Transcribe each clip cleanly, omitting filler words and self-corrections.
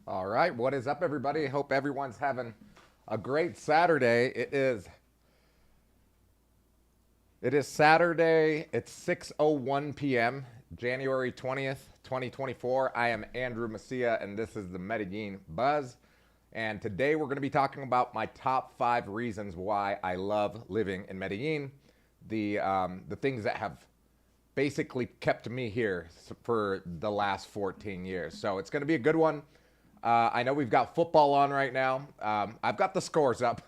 All right, what is up, everybody? Hope everyone's having a great Saturday. It is Saturday. It's 6:01 p.m. January 20th, 2024. I am Andrew Macia, and this is the Medellin Buzz. And today we're going to be talking about my top 5 reasons why I love living in Medellin. The things that have basically kept me here for the last 14 years. So it's going to be a good one. I know we've got football on right now. I've got the scores up.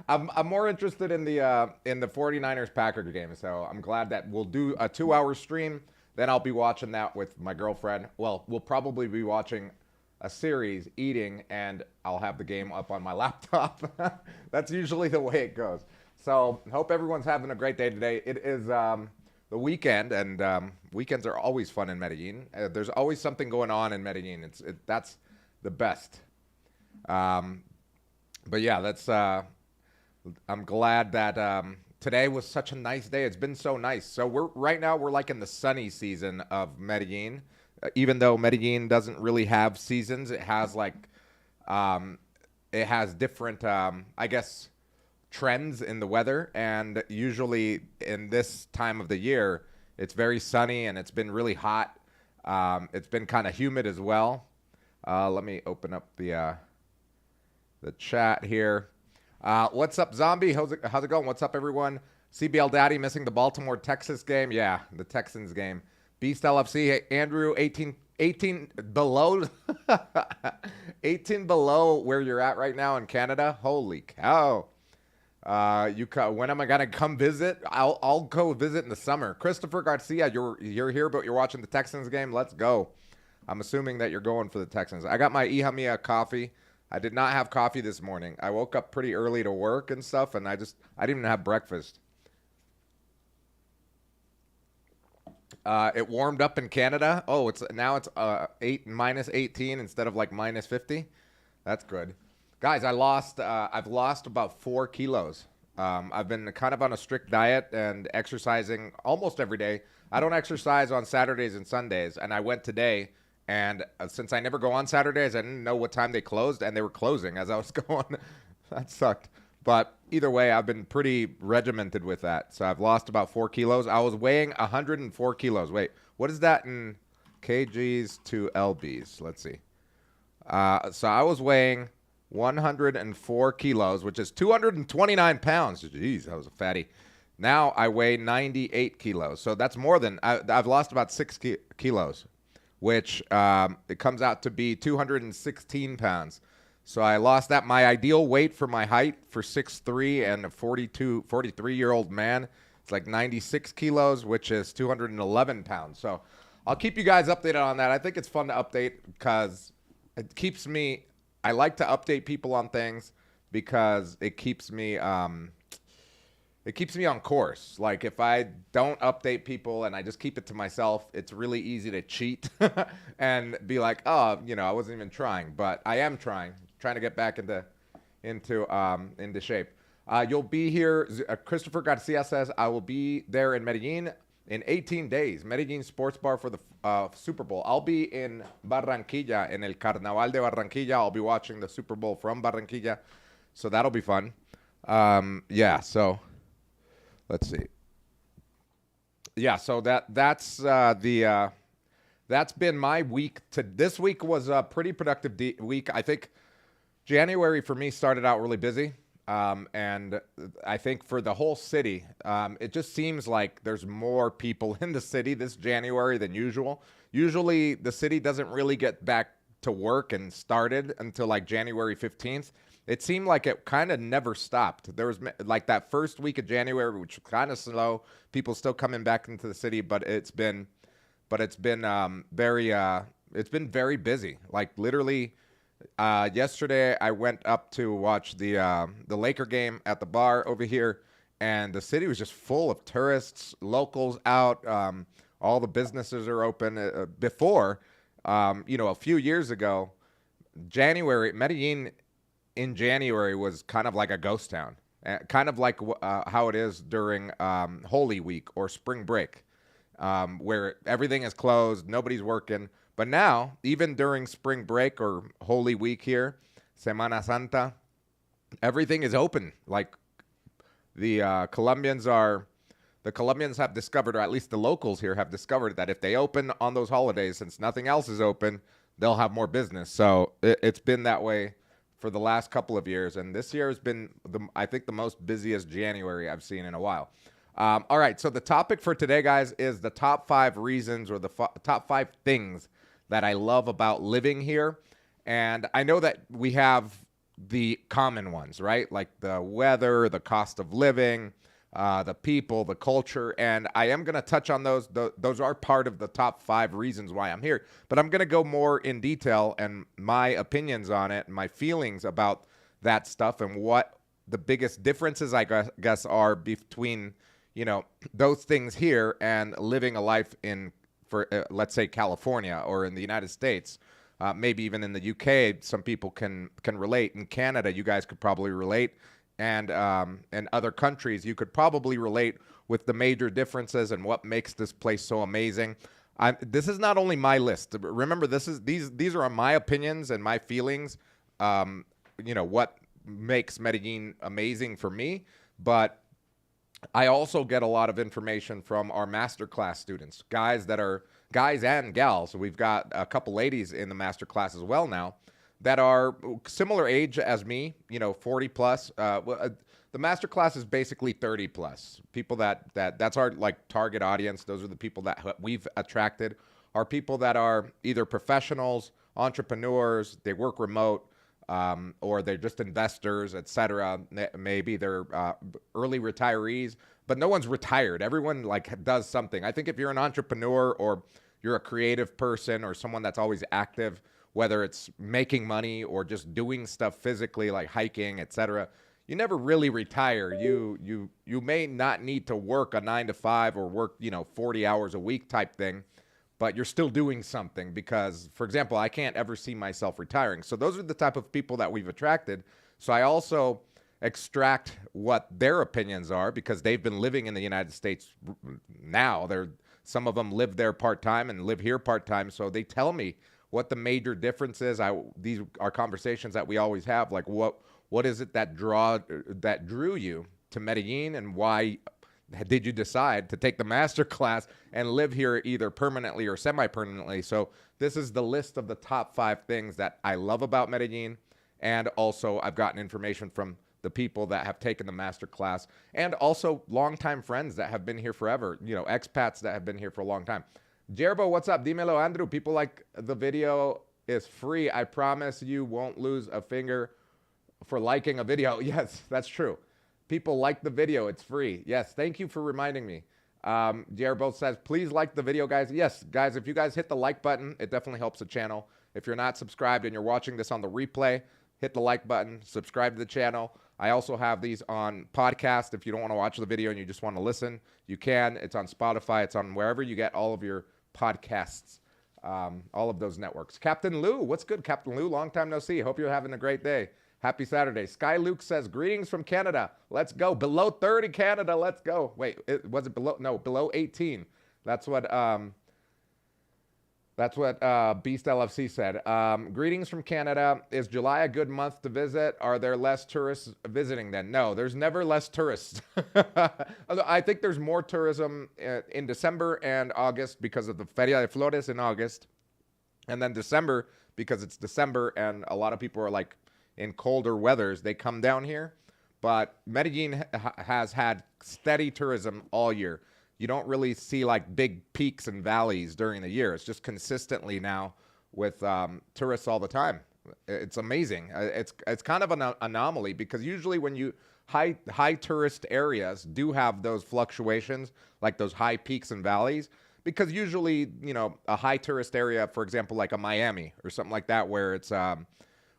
I'm more interested in the 49ers Packers game. So I'm glad that we'll do a 2-hour stream. Then I'll be watching that with my girlfriend. Well, we'll probably be watching a series, eating, and I'll have the game up on my laptop. That's usually the way it goes. So hope everyone's having a great day today. It is the weekend, and weekends are always fun in Medellin. There's always something going on in Medellin. That's the best. Um, but yeah, that's. I'm glad that today was such a nice day. It's been so nice. So we're like in the sunny season of Medellin. Even though Medellin doesn't really have seasons, um, it has different, I guess, trends in the weather. And usually in this time of the year, it's very sunny and it's been really hot. It's been kind of humid as well. Let me open up the chat here. What's up, Zombie? How's it going? What's up, everyone? CBL Daddy missing the Baltimore Texas game. Yeah, the Texans game. Beast LFC. Hey, Andrew, 18 below, 18 below where you're at right now in Canada. Holy cow! When am I gonna come visit? I'll go visit in the summer. Christopher Garcia, you're here, but you're watching the Texans game. Let's go. I'm assuming that you're going for the Texans. I got my Hija Mia coffee. I did not have coffee this morning. I woke up pretty early to work and stuff, and I didn't even have breakfast. It warmed up in Canada. Oh, it's 18 instead of like -50. That's good, guys. I've lost about 4 kilos. I've been kind of on a strict diet and exercising almost every day. I don't exercise on Saturdays and Sundays, and I went today. And since I never go on Saturdays, I didn't know what time they closed, and they were closing as I was going. That sucked. But either way, I've been pretty regimented with that. So I've lost about 4 kilos. I was weighing 104 kilos. Wait, what is that in kgs to lbs? Let's see. So I was weighing 104 kilos, which is 229 pounds. Jeez, I was a fatty. Now I weigh 98 kilos. So that's more than I've lost about 6 kilos, which it comes out to be 216 pounds. So I lost that. My ideal weight for my height for 6'3" and a 43-year-old man, it's like 96 kilos, which is 211 pounds. So I'll keep you guys updated on that. I think it's fun to update because I like to update people on things because it keeps me on course. Like if I don't update people and I just keep it to myself, it's really easy to cheat and be like, oh, I wasn't even trying, but I am trying to get back into shape. You'll be here. Christopher Garcia says I will be there in Medellin in 18 days. Medellin Sports Bar for the Super Bowl. I'll be in Barranquilla in el Carnaval de Barranquilla. I'll be watching the Super Bowl from Barranquilla, so that'll be fun. Yeah. So. Let's see. Yeah, so that's been my week. This week was a pretty productive week. I think January for me started out really busy, and I think for the whole city, it just seems like there's more people in the city this January than usual. Usually, the city doesn't really get back to work and started until like January 15th. It seemed like it kind of never stopped. There was like that first week of January, which was kind of slow. People still coming back into the city, but it's been very busy. Like literally, yesterday I went up to watch the Laker game at the bar over here, and the city was just full of tourists, locals out. All the businesses are open. Before, a few years ago, Medellin in January was kind of like a ghost town, kind of like how it is during Holy Week or spring break, where everything is closed, nobody's working. But now, even during spring break or Holy Week here, Semana Santa, everything is open. Like the Colombians have discovered, or at least the locals here have discovered, that if they open on those holidays, since nothing else is open, they'll have more business. So it's been that way for the last couple of years, and this year has been, I think, the most busiest January I've seen in a while. All right, so the topic for today, guys, is the top 5 reasons or the top 5 things that I love about living here. And I know that we have the common ones, right? Like the weather, the cost of living, the people, the culture, and I am going to touch on those. Those are part of the top 5 reasons why I'm here, but I'm going to go more in detail and my opinions on it and my feelings about that stuff and what the biggest differences, I guess, are between, those things here and living a life in, let's say, California or in the United States. Maybe even in the UK, some people can relate. In Canada, you guys could probably relate. And other countries, you could probably relate with the major differences and what makes this place so amazing. This is not only my list. Remember, these are my opinions and my feelings. What makes Medellin amazing for me. But I also get a lot of information from our masterclass students, guys and gals. So we've got a couple ladies in the masterclass as well now that are similar age as me, 40 plus. The masterclass is basically 30 plus. People that's our target audience. Those are the people that we've attracted, are people that are either professionals, entrepreneurs, they work remote, or they're just investors, etc. Maybe they're early retirees, but no one's retired. Everyone does something. I think if you're an entrepreneur or you're a creative person or someone that's always active, whether it's making money or just doing stuff physically like hiking, etc., you never really retire. You may not need to work a 9 to 5 or work 40 hours a week type thing, but you're still doing something because, for example, I can't ever see myself retiring. So those are the type of people that we've attracted. So I also extract what their opinions are because they've been living in the United States now. Some of them live there part-time and live here part-time. So they tell me what the major difference is. These are conversations that we always have. Like what is it that drew you to Medellin, and why did you decide to take the master class and live here either permanently or semi-permanently? So this is the list of the top 5 things that I love about Medellin. And also I've gotten information from the people that have taken the master class and also longtime friends that have been here forever, expats that have been here for a long time. Jerbo, what's up? Dímelo, Andrew. People like the video is free. I promise you won't lose a finger for liking a video. Yes, that's true. People like the video. It's free. Yes, thank you for reminding me. Jerbo says, please like the video, guys. Yes, guys, if you guys hit the like button, it definitely helps the channel. If you're not subscribed and you're watching this on the replay, hit the like button, subscribe to the channel. I also have these on podcast. If you don't want to watch the video and you just want to listen, you can. It's on Spotify. It's on wherever you get all of your podcasts, all of those networks. Captain Lou, what's good, Captain Lou? Long time no see. Hope you're having a great day. Happy Saturday. Sky Luke says, greetings from Canada. Let's go. Below 30 Canada. Let's go. Wait, was it below? No, below 18. That's what Beast LFC said. Greetings from Canada. Is July a good month to visit? Are there less tourists visiting then? No, there's never less tourists. I think there's more tourism in December and August because of the Feria de Flores in August. And then December, because it's December and a lot of people are in colder weathers, they come down here. But Medellin has had steady tourism all year. You don't really see big peaks and valleys during the year. It's just consistently now with tourists all the time. It's amazing. It's kind of an anomaly because usually when high tourist areas do have those fluctuations, like those high peaks and valleys, because usually, a high tourist area, for example, like a Miami or something like that, where it's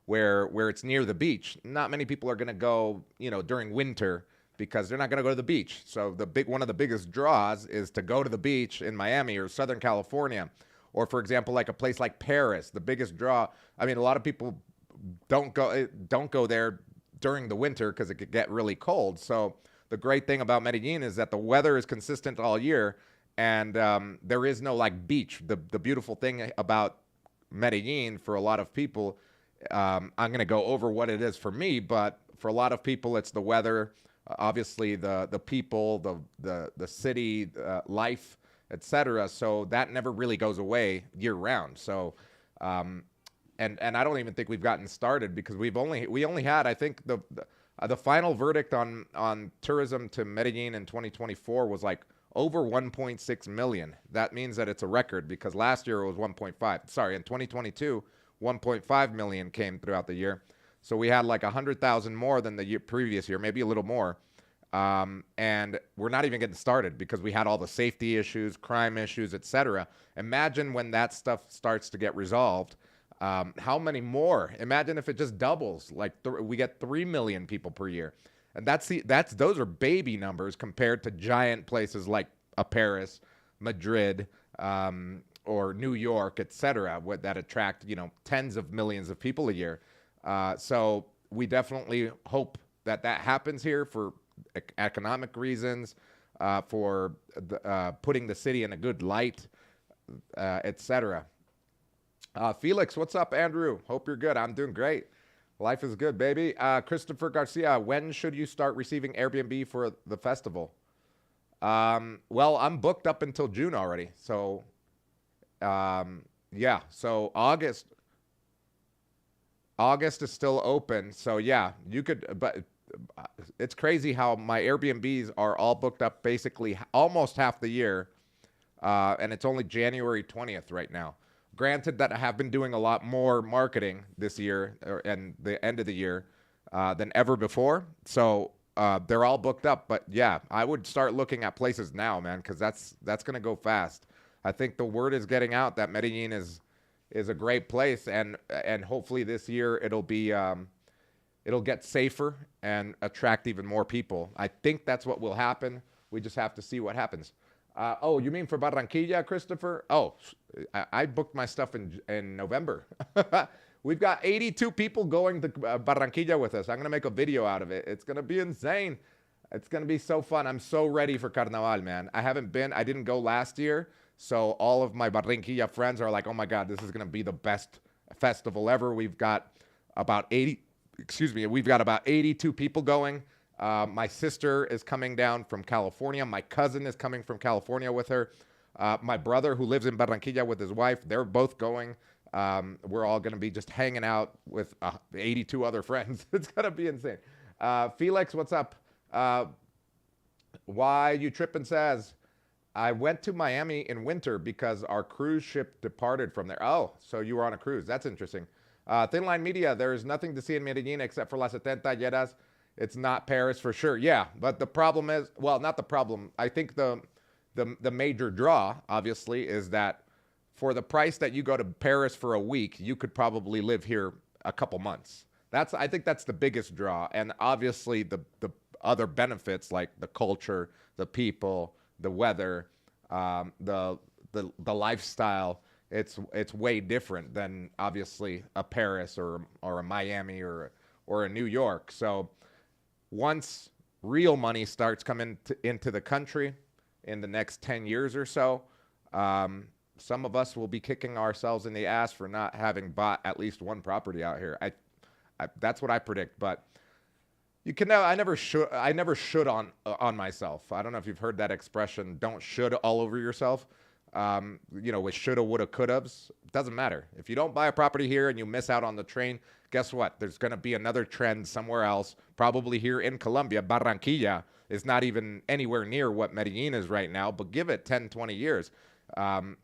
where it's near the beach, not many people are going to go, during winter, because they're not going to go to the beach. So one of the biggest draws is to go to the beach in Miami or Southern California, or for example, like a place like Paris. The biggest draw. I mean, a lot of people don't go there during the winter because it could get really cold. So the great thing about Medellin is that the weather is consistent all year, and there is no beach. The beautiful thing about Medellin for a lot of people, I'm going to go over what it is for me, but for a lot of people, it's the weather, obviously the people, the city, life, etc. So that never really goes away year round. So, and I don't even think we've gotten started because we only had, I think the final verdict on tourism to Medellin in 2024 was like over 1.6 million. That means that it's a record because last year it was 1.5. Sorry, in 2022, 1.5 million came throughout the year. So we had like 100,000 more than the previous year, maybe a little more. And we're not even getting started because we had all the safety issues, crime issues, etc. Imagine when that stuff starts to get resolved. How many more? Imagine if it just doubles. Like we get 3 million people per year, and those are baby numbers compared to giant places like Paris, Madrid, or New York, etc. That attract tens of millions of people a year. So we definitely hope that happens here for economic reasons, for putting the city in a good light, etc. Felix, what's up, Andrew? Hope you're good. I'm doing great. Life is good, baby. Christopher Garcia, when should you start receiving Airbnb for the festival? Well, I'm booked up until June already. So, yeah. So August is still open. So yeah, you could, but it's crazy how my Airbnbs are all booked up basically almost half the year. And it's only January 20th right now. Granted that I have been doing a lot more marketing this year and the end of the year than ever before. So they're all booked up. But yeah, I would start looking at places now, man, because that's going to go fast. I think the word is getting out that Medellin is a great place, and hopefully this year it'll be it'll get safer and attract even more people. I think that's what will happen. We just have to see what happens. Oh, you mean for Barranquilla, Christopher? Oh, I booked my stuff in November. We've got 82 people going to Barranquilla with us. I'm going to make a video out of it. It's going to be insane. It's going to be so fun. I'm so ready for Carnaval, man. I didn't go last year. So all of my Barranquilla friends are like, oh my God, this is going to be the best festival ever. We've got about 82 people going. My sister is coming down from California. My cousin is coming from California with her. My brother, who lives in Barranquilla with his wife, they're both going. We're all going to be just hanging out with 82 other friends. It's going to be insane. Felix, what's up? Why you tripping says, I went to Miami in winter because our cruise ship departed from there. Oh, so you were on a cruise. That's interesting. Thin Line Media, there is nothing to see in Medellin except for Las 70 Lleras. It's not Paris for sure. Yeah, but the problem is, well, not the problem. I think the major draw, obviously, is that for the price that you go to Paris for a week, you could probably live here a couple months. I think that's the biggest draw. And obviously the other benefits like the culture, the people, the weather, the lifestyle, it's way different than obviously a Paris or a Miami or a New York. So once real money starts coming into the country in the next 10 years or so, some of us will be kicking ourselves in the ass for not having bought at least one property out here. That's what I predict, but you can know I never should on myself. I don't know if you've heard that expression, don't should all over yourself. With shoulda, woulda, couldas, doesn't matter. If you don't buy a property here and you miss out on the train, guess what? There's going to be another trend somewhere else, probably here in Colombia. Barranquilla is not even anywhere near what Medellin is right now, but give it 10, 20 years.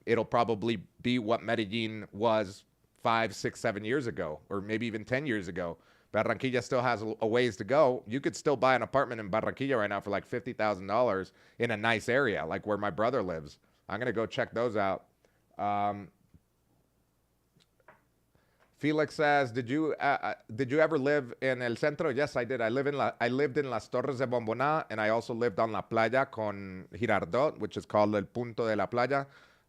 It'll probably be what Medellin was 5, 6, 7 years ago, or maybe even 10 years ago. Barranquilla still has a ways to go. You could still buy an apartment in Barranquilla right now for like $50,000 in a nice area, like where my brother lives. I'm going to go check those out. Felix says, did you ever live in El Centro? Yes, I did. I lived in Las Torres de Bomboná, and I also lived on La Playa con Girardot, which is called El Punto de la Playa.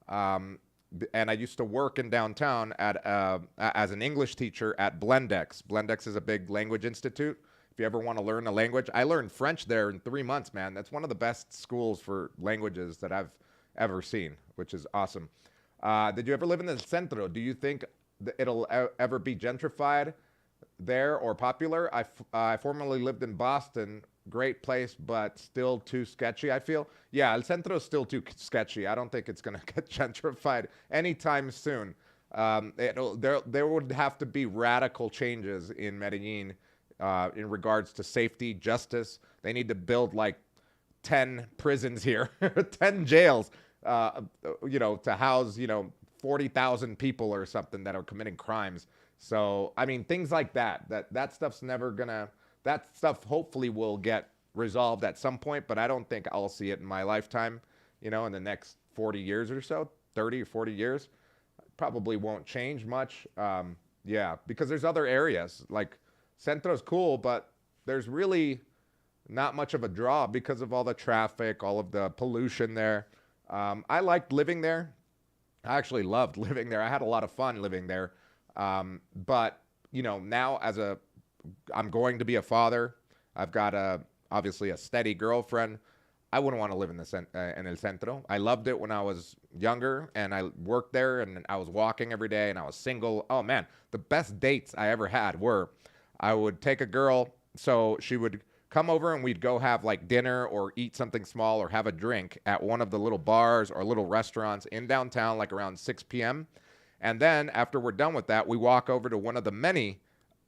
And I used to work in downtown as an English teacher at Blendex. Blendex is a big language institute. If you ever want to learn a language, I learned French there in 3 months, man. That's one of the best schools for languages that I've ever seen, which is awesome. Did you ever live in the Centro? Do you think it'll ever be gentrified there or popular. I formerly lived in Boston. Great place, but still too sketchy, I feel. Yeah, El Centro is still too sketchy. I don't think it's going to get gentrified anytime soon. There would have to be radical changes in Medellin in regards to safety, justice. They need to build like 10 prisons here, 10 jails, uh, to house, 40,000 people or something that are committing crimes. So, I mean, things like that. That stuff's never gonna. That stuff hopefully will get resolved at some point, but I don't think I'll see it in my lifetime. In the next 40 years or so, 30 or 40 years, probably won't change much. Yeah, because there's other areas like Centro's cool, but there's really not much of a draw because of all the traffic, all of the pollution there. I liked living there. I actually loved living there. I had a lot of fun living there. But now I'm going to be a father. I've got obviously a steady girlfriend. I wouldn't want to live in El Centro. I loved it when I was younger and I worked there and I was walking every day and I was single. Oh man, the best dates I ever had were I would take a girl, so she would come over and we'd go have like dinner or eat something small or have a drink at one of the little bars or little restaurants in downtown, like around 6 p.m. And then after we're done with that, we walk over to one of the many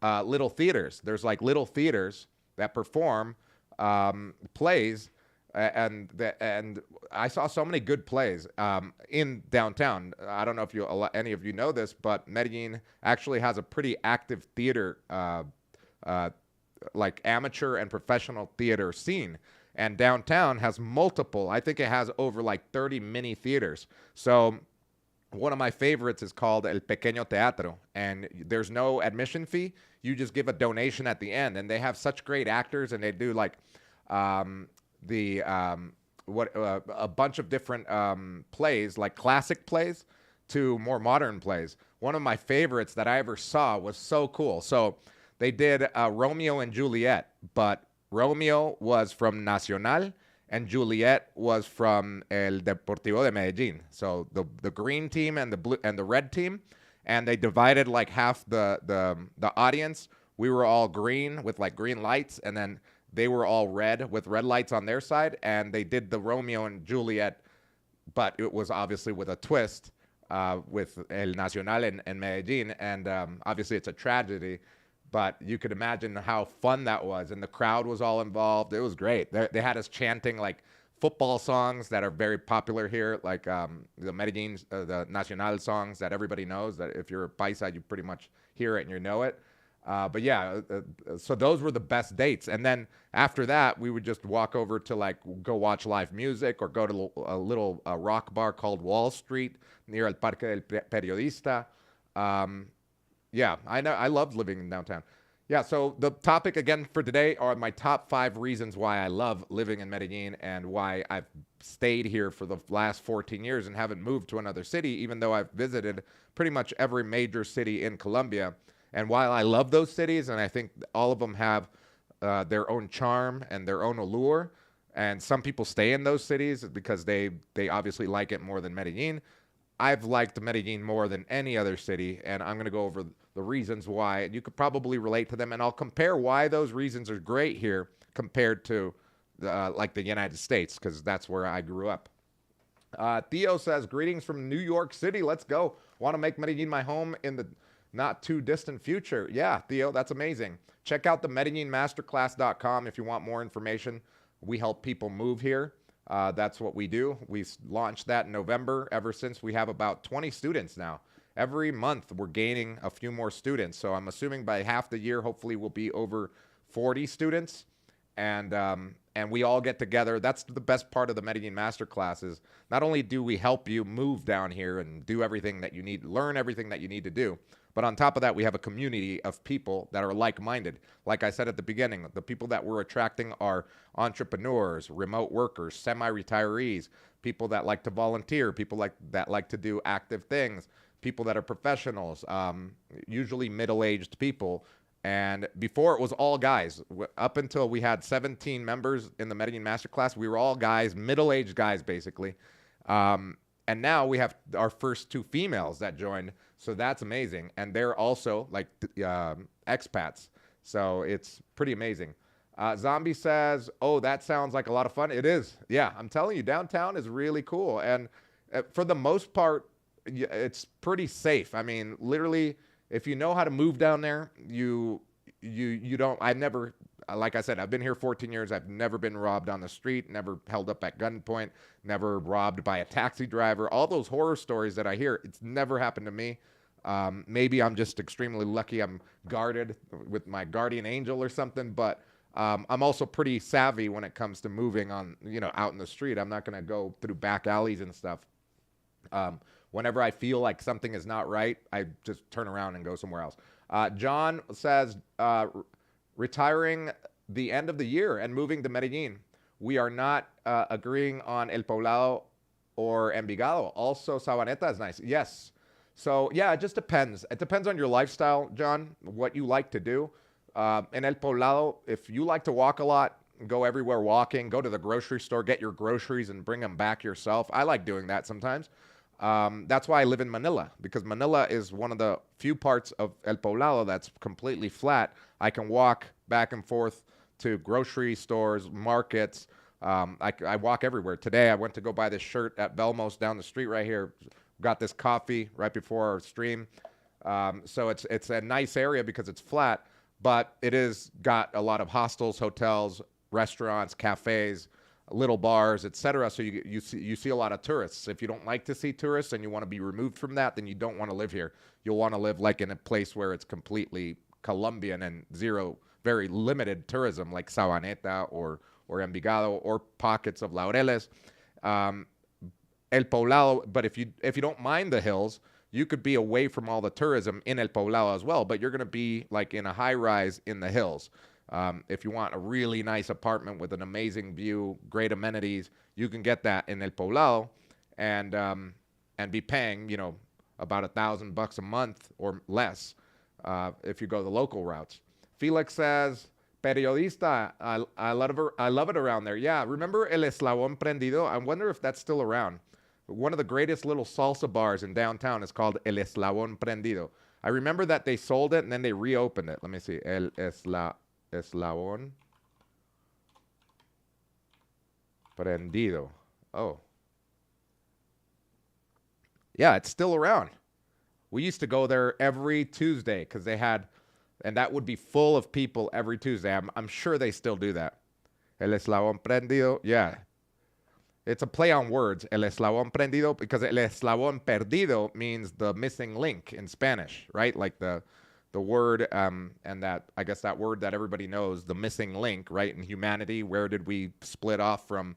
little theaters. There's like little theaters that perform plays, and I saw so many good plays in downtown. I don't know if any of you know this, but Medellin actually has a pretty active theater, like amateur and professional theater scene. And downtown has multiple. I think it has over like 30 mini theaters. So one of my favorites is called El Pequeño Teatro, and there's no admission fee. You just give a donation at the end, and they have such great actors, and they do like a bunch of different plays, like classic plays to more modern plays. One of my favorites that I ever saw was so cool. So they did Romeo and Juliet, but Romeo was from Nacional and Juliet was from El Deportivo de Medellin. So the green team and the blue and the red team, and they divided like half the audience. We were all green with like green lights, and then they were all red with red lights on their side, and they did the Romeo and Juliet, but it was obviously with a twist with El Nacional and Medellin, and obviously it's a tragedy. But you could imagine how fun that was, and the crowd was all involved. It was great. They had us chanting like football songs that are very popular here, like the Medellin, the Nacional songs that everybody knows. That if you're a paisa, you pretty much hear it and you know it. But yeah, so those were the best dates. And then after that, we would just walk over to like go watch live music or go to a little rock bar called Wall Street near El Parque del Periodista. Yeah, I know. I loved living in downtown. Yeah, so the topic again for today are my top 5 reasons why I love living in Medellin and why I've stayed here for the last 14 years and haven't moved to another city, even though I've visited pretty much every major city in Colombia. And while I love those cities, and I think all of them have their own charm and their own allure, and some people stay in those cities because they obviously like it more than Medellin. I've liked Medellin more than any other city, and I'm going to go over the reasons why. And you could probably relate to them, and I'll compare why those reasons are great here compared to like the United States, because that's where I grew up. Theo says, greetings from New York City. Let's go. Want to make Medellin my home in the not too distant future. Yeah, Theo, that's amazing. Check out the MedellinMasterclass.com if you want more information. We help people move here. That's what we do. We launched that in November. Ever since, we have about 20 students now. Every month, we're gaining a few more students. So I'm assuming by half the year, hopefully, we'll be over 40 students. And we all get together. That's the best part of the Medellin Masterclass is not only do we help you move down here and do everything that you need, learn everything that you need to do, but on top of that, we have a community of people that are like-minded. Like I said at the beginning, the people that we're attracting are entrepreneurs, remote workers, semi-retirees, people that like to volunteer, people that like to do active things, people that are professionals, usually middle-aged people. And before it was all guys. Up until we had 17 members in the Medellin Masterclass, we were all guys, middle-aged guys basically. And now we have our first two females that joined, so that's amazing. And they're also like expats, so it's pretty amazing. Zombie says, "Oh, that sounds like a lot of fun." It is. Yeah, I'm telling you, downtown is really cool, and for the most part, it's pretty safe. I mean, literally, if you know how to move down there, you don't. I've never, like I said, I've been here 14 years. I've never been robbed on the street, never held up at gunpoint, never robbed by a taxi driver. All those horror stories that I hear, it's never happened to me. Maybe I'm just extremely lucky. I'm guarded with my guardian angel or something, but I'm also pretty savvy when it comes to moving on, out in the street. I'm not going to go through back alleys and stuff. Whenever I feel like something is not right, I just turn around and go somewhere else. John says, retiring the end of the year and moving to Medellin. We are not agreeing on El Poblado or Envigado. Also, Sabaneta is nice. Yes. So, yeah, it just depends. It depends on your lifestyle, John, what you like to do. In El Poblado, if you like to walk a lot, go everywhere walking, go to the grocery store, get your groceries and bring them back yourself. I like doing that sometimes. That's why I live in Manila, because Manila is one of the few parts of El Poblado that's completely flat. I can walk back and forth to grocery stores, markets. I walk everywhere. Today, I went to go buy this shirt at Belmos down the street right here. Got this coffee right before our stream. So it's a nice area because it's flat, but it is got a lot of hostels, hotels, restaurants, cafes, little bars, etc. So you see a lot of tourists. If you don't like to see tourists and you want to be removed from that, then you don't want to live here. You'll want to live like in a place where it's completely Colombian and very limited tourism, like Sabaneta or Envigado or pockets of Laureles. El Poblado, but if you don't mind the hills, you could be away from all the tourism in El Poblado as well, but you're going to be like in a high rise in the hills. If you want a really nice apartment with an amazing view, great amenities, you can get that in El Poblado and be paying, about $1,000 a month or less if you go the local routes. Felix says, periodista, I love it around there. Yeah, remember El Eslabón Prendido? I wonder if that's still around. One of the greatest little salsa bars in downtown is called El Eslabón Prendido. I remember that they sold it and then they reopened it. Let me see. El Eslabón Prendido. Oh. Yeah, it's still around. We used to go there every Tuesday because they had, and that would be full of people every Tuesday. I'm sure they still do that. El Eslabón Prendido. Yeah. It's a play on words, el eslabón prendido, because el eslabón perdido means the missing link in Spanish, right? Like the word, and that, I guess that word that everybody knows, the missing link, right? In humanity, where did we split off from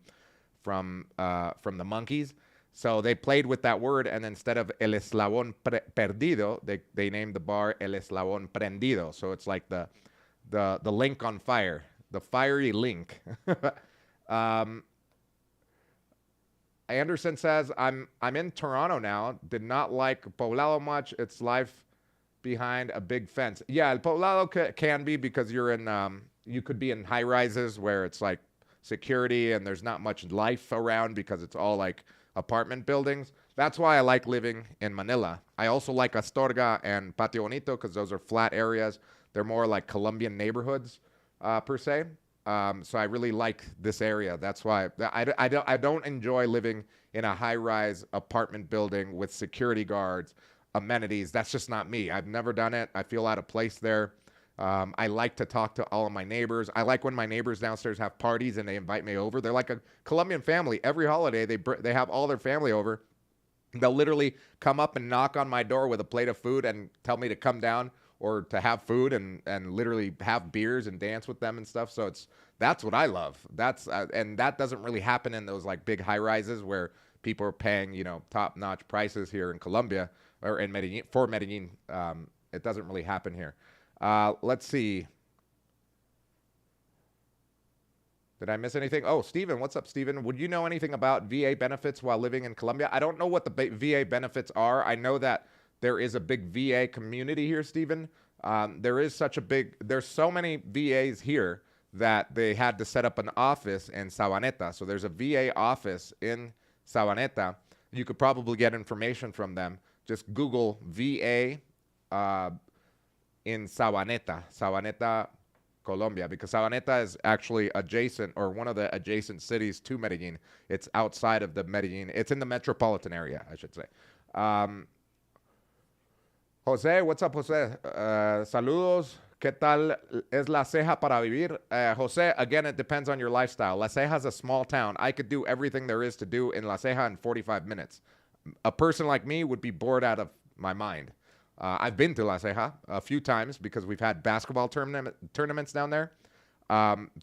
the monkeys? So they played with that word, and instead of el eslabón perdido, they named the bar el eslabón prendido. So it's like the link on fire, the fiery link. Anderson says, I'm in Toronto now. Did not like Poblado much. It's life behind a big fence. Yeah, El Poblado can be because you're in, you could be in high rises where it's like security and there's not much life around because it's all like apartment buildings. That's why I like living in Manila. I also like Astorga and Patio Bonito because those are flat areas. They're more like Colombian neighborhoods per se. So I really like this area. That's why I don't enjoy living in a high-rise apartment building with security guards, amenities. That's just not me. I've never done it. I feel out of place there. I like to talk to all of my neighbors. I like when my neighbors downstairs have parties and they invite me over. They're like a Colombian family. Every holiday, they have all their family over. They'll literally come up and knock on my door with a plate of food and tell me to come down or to have food and literally have beers and dance with them and stuff. So that's what I love. And that doesn't really happen in those like big high rises where people are paying, top notch prices here in Colombia or in Medellin for Medellin. It doesn't really happen here. Let's see. Did I miss anything? Oh, Steven, what's up, Steven? Would you know anything about VA benefits while living in Colombia? I don't know what the VA benefits are. I know that there is a big VA community here, Stephen. There's so many VAs here that they had to set up an office in Sabaneta. So there's a VA office in Sabaneta. you could probably get information from them. Just Google VA in Sabaneta, Colombia, because Sabaneta is actually adjacent or one of the adjacent cities to Medellin. It's outside of the Medellin. It's in the metropolitan area, I should say. Um, Jose, what's up, Jose? Saludos. ¿Qué tal es La Ceja para vivir? Jose, again, it depends on your lifestyle. La Ceja is a small town. I could do everything there is to do in La Ceja in 45 minutes. A person like me would be bored out of my mind. I've been to La Ceja a few times because we've had basketball tournaments down there.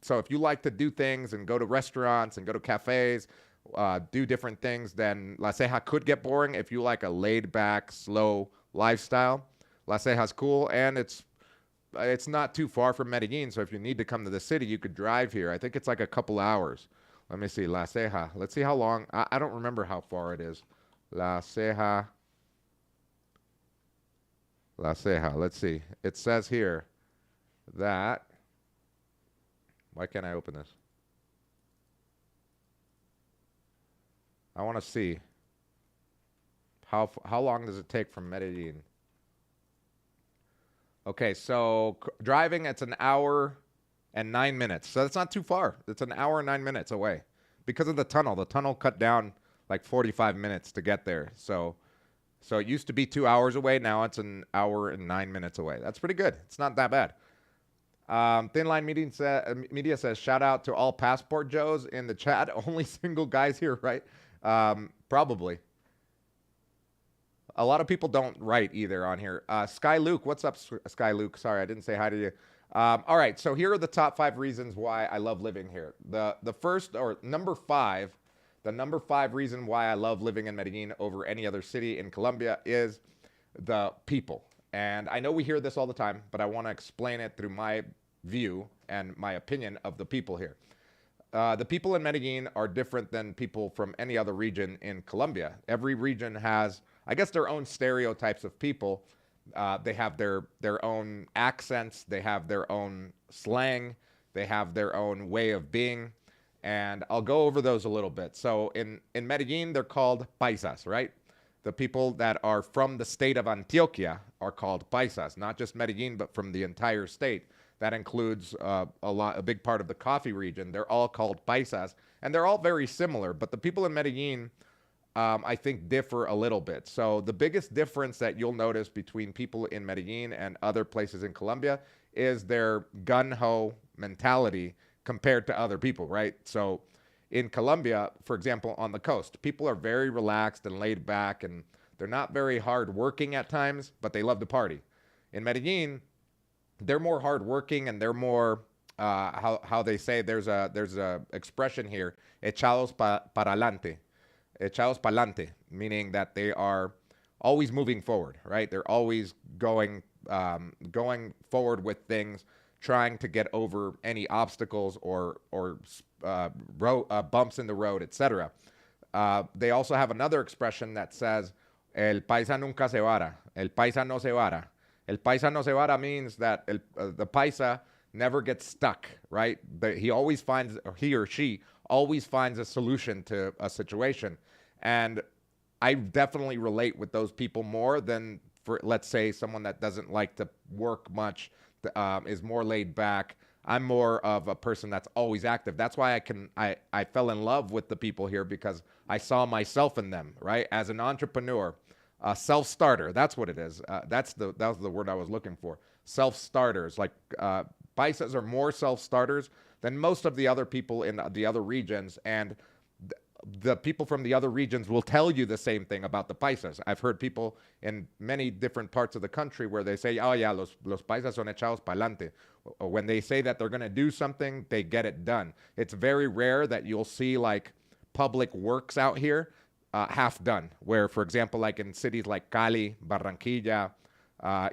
So if you like to do things and go to restaurants and go to cafes, do different things, then La Ceja could get boring. If you like a laid-back, slow lifestyle, La Ceja's cool, and it's not too far from Medellin, so if you need to come to the city, you could drive here. I think it's like a couple hours. Let me see, La Ceja. Let's see how long. I don't remember how far it is. La Ceja. La Ceja. Let's see. It says here that. Why can't I open this? I want to see. How long does it take from Medellin? Okay, so driving, it's an hour and 9 minutes. So that's not too far. It's an hour and 9 minutes away because of the tunnel. The tunnel cut down like 45 minutes to get there. So it used to be 2 hours away. Now it's an hour and 9 minutes away. That's pretty good. It's not that bad. Thin Line Media says, shout out to all Passport Joes in the chat. Only single guys here, right? Probably. A lot of people don't write either on here. Sky Luke, what's up, Sky Luke? Sorry, I didn't say hi to you. All right, so here are the top 5 reasons why I love living here. The first, or number 5, the number 5 reason why I love living in Medellin over any other city in Colombia is the people. And I know we hear this all the time, but I want to explain it through my view and my opinion of the people here. The people in Medellin are different than people from any other region in Colombia. Every region has, I guess, their own stereotypes of people. They have their own accents. They have their own slang. They have their own way of being. And I'll go over those a little bit. So in Medellin, they're called paisas, right? The people that are from the state of Antioquia are called paisas, not just Medellin, but from the entire state. That includes a big part of the coffee region. They're all called paisas, and they're all very similar. But the people in Medellin, I think, differ a little bit. So the biggest difference that you'll notice between people in Medellin and other places in Colombia is their gun-ho mentality compared to other people, right? So in Colombia, for example, on the coast, people are very relaxed and laid back, and they're not very hard-working at times, but they love to party. In Medellin, they're more hardworking and they're more how they say there's a expression here, echados para adelante, echados pa'lante, meaning that they are always moving forward, right? They're always going forward with things, trying to get over any obstacles or bumps in the road, etc. They also have another expression that says, el paisa nunca se vara, el paisa no se vara. El paisa no se vara means that the paisa never gets stuck, right? He or she always finds a solution to a situation. And I definitely relate with those people more than, for, let's say, someone that doesn't like to work much, is more laid back. I'm more of a person that's always active. That's why I fell in love with the people here, because I saw myself in them, right? As an entrepreneur. Self-starter, that's what it is. That was the word I was looking for. Self-starters, like paisas are more self-starters than most of the other people in the other regions, and the people from the other regions will tell you the same thing about the paisas. I've heard people in many different parts of the country where they say, oh yeah, los paisas son echados pa'lante. When they say that they're going to do something, they get it done. It's very rare that you'll see like public works out here half done, where, for example, like in cities like Cali, Barranquilla,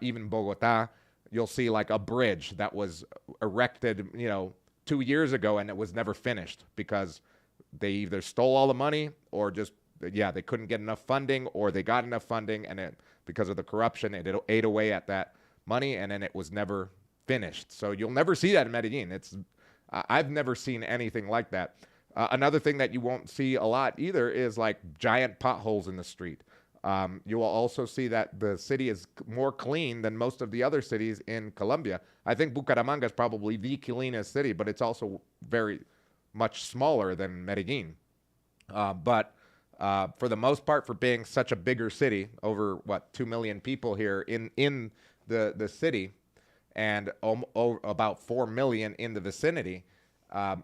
even Bogota, you'll see like a bridge that was erected, 2 years ago, and it was never finished because they either stole all the money or just, they couldn't get enough funding, or they got enough funding, and because of the corruption, it ate away at that money, and then it was never finished. So you'll never see that in Medellin. I've never seen anything like that. Another thing that you won't see a lot either is like giant potholes in the street. You will also see that the city is more clean than most of the other cities in Colombia. I think Bucaramanga is probably the cleanest city, but it's also very much smaller than Medellin. But for the most part, for being such a bigger city, over what 2 million people here in the city, and about 4 million in the vicinity,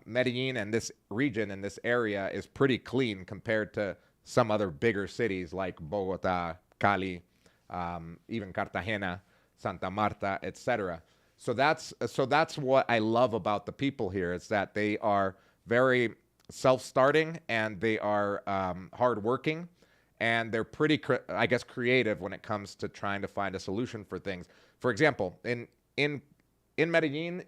Medellin and this region and this area is pretty clean compared to some other bigger cities like Bogota, Cali, even Cartagena, Santa Marta, etc. So that's what I love about the people here. It's that they are very self-starting and they are hardworking, and they're pretty, I guess, creative when it comes to trying to find a solution for things. For example, in Medellin,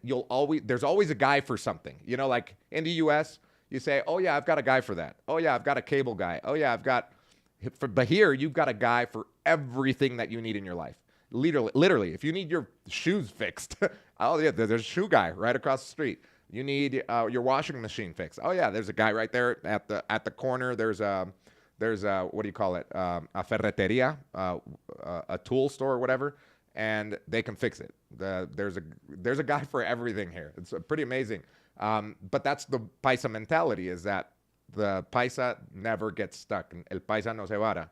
there's always a guy for something. You know, like in the U.S., you say, "Oh yeah, I've got a guy for that. Oh yeah, I've got a cable guy. Oh yeah, But here, you've got a guy for everything that you need in your life. Literally, if you need your shoes fixed, oh yeah, there's a shoe guy right across the street. You need your washing machine fixed. Oh yeah, there's a guy right there at the corner. There's a what do you call it? A ferreteria, a tool store or whatever, and they can fix it. There's a guy for everything here. It's pretty amazing. But that's the paisa mentality, is that the paisa never gets stuck. El paisa no se vara.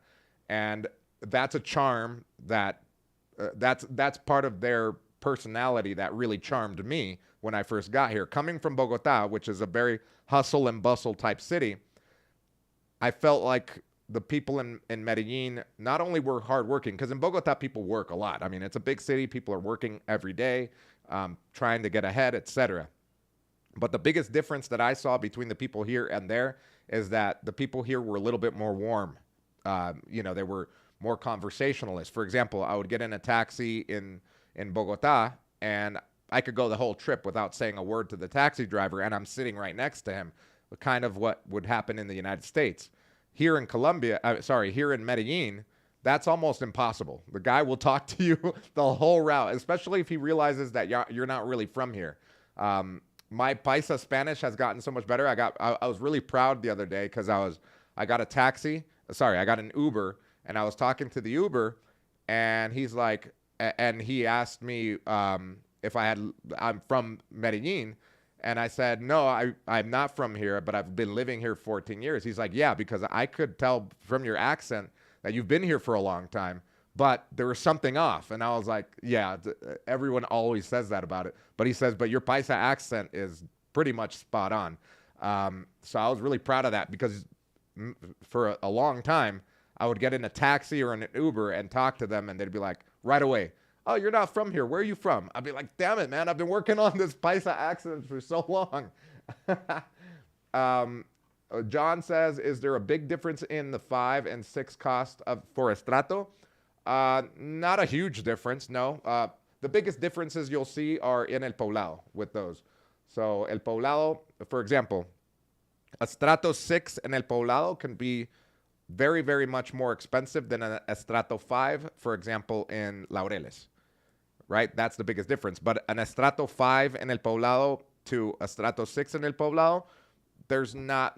And that's a charm that's part of their personality that really charmed me when I first got here. Coming from Bogota, which is a very hustle and bustle type city, I felt like the people in Medellin not only were hardworking, because in Bogota people work a lot. I mean, it's a big city. People are working every day, trying to get ahead, etc. But the biggest difference that I saw between the people here and there is that the people here were a little bit more warm. They were more conversationalist. For example, I would get in a taxi in Bogota, and I could go the whole trip without saying a word to the taxi driver, and I'm sitting right next to him, kind of what would happen in the United States. Here in here in Medellin, that's almost impossible. The guy will talk to you the whole route, especially if he realizes that you're not really from here. My paisa Spanish has gotten so much better. I was really proud the other day because I got an Uber, and I was talking to the Uber, and he asked me if I'm from Medellin, and I said, no, I'm not from here, but I've been living here 14 years. He's like, yeah, because I could tell from your accent that you've been here for a long time, but there was something off. And I was like, yeah, everyone always says that about it. But he says, but your paisa accent is pretty much spot on. So I was really proud of that, because for a long time, I would get in a taxi or in an Uber and talk to them, and they'd be like, right away, oh, you're not from here. Where are you from? I'd be like, damn it, man. I've been working on this paisa accent for so long. John says, is there a big difference in the 5 and 6 cost for estrato? Not a huge difference, no. The biggest differences you'll see are in El Poblado with those. So El Poblado, for example, estrato 6 in El Poblado can be very, very much more expensive than an estrato 5, for example, in Laureles, right? That's the biggest difference. But an estrato 5 in El Poblado to estrato 6 in El Poblado, there's not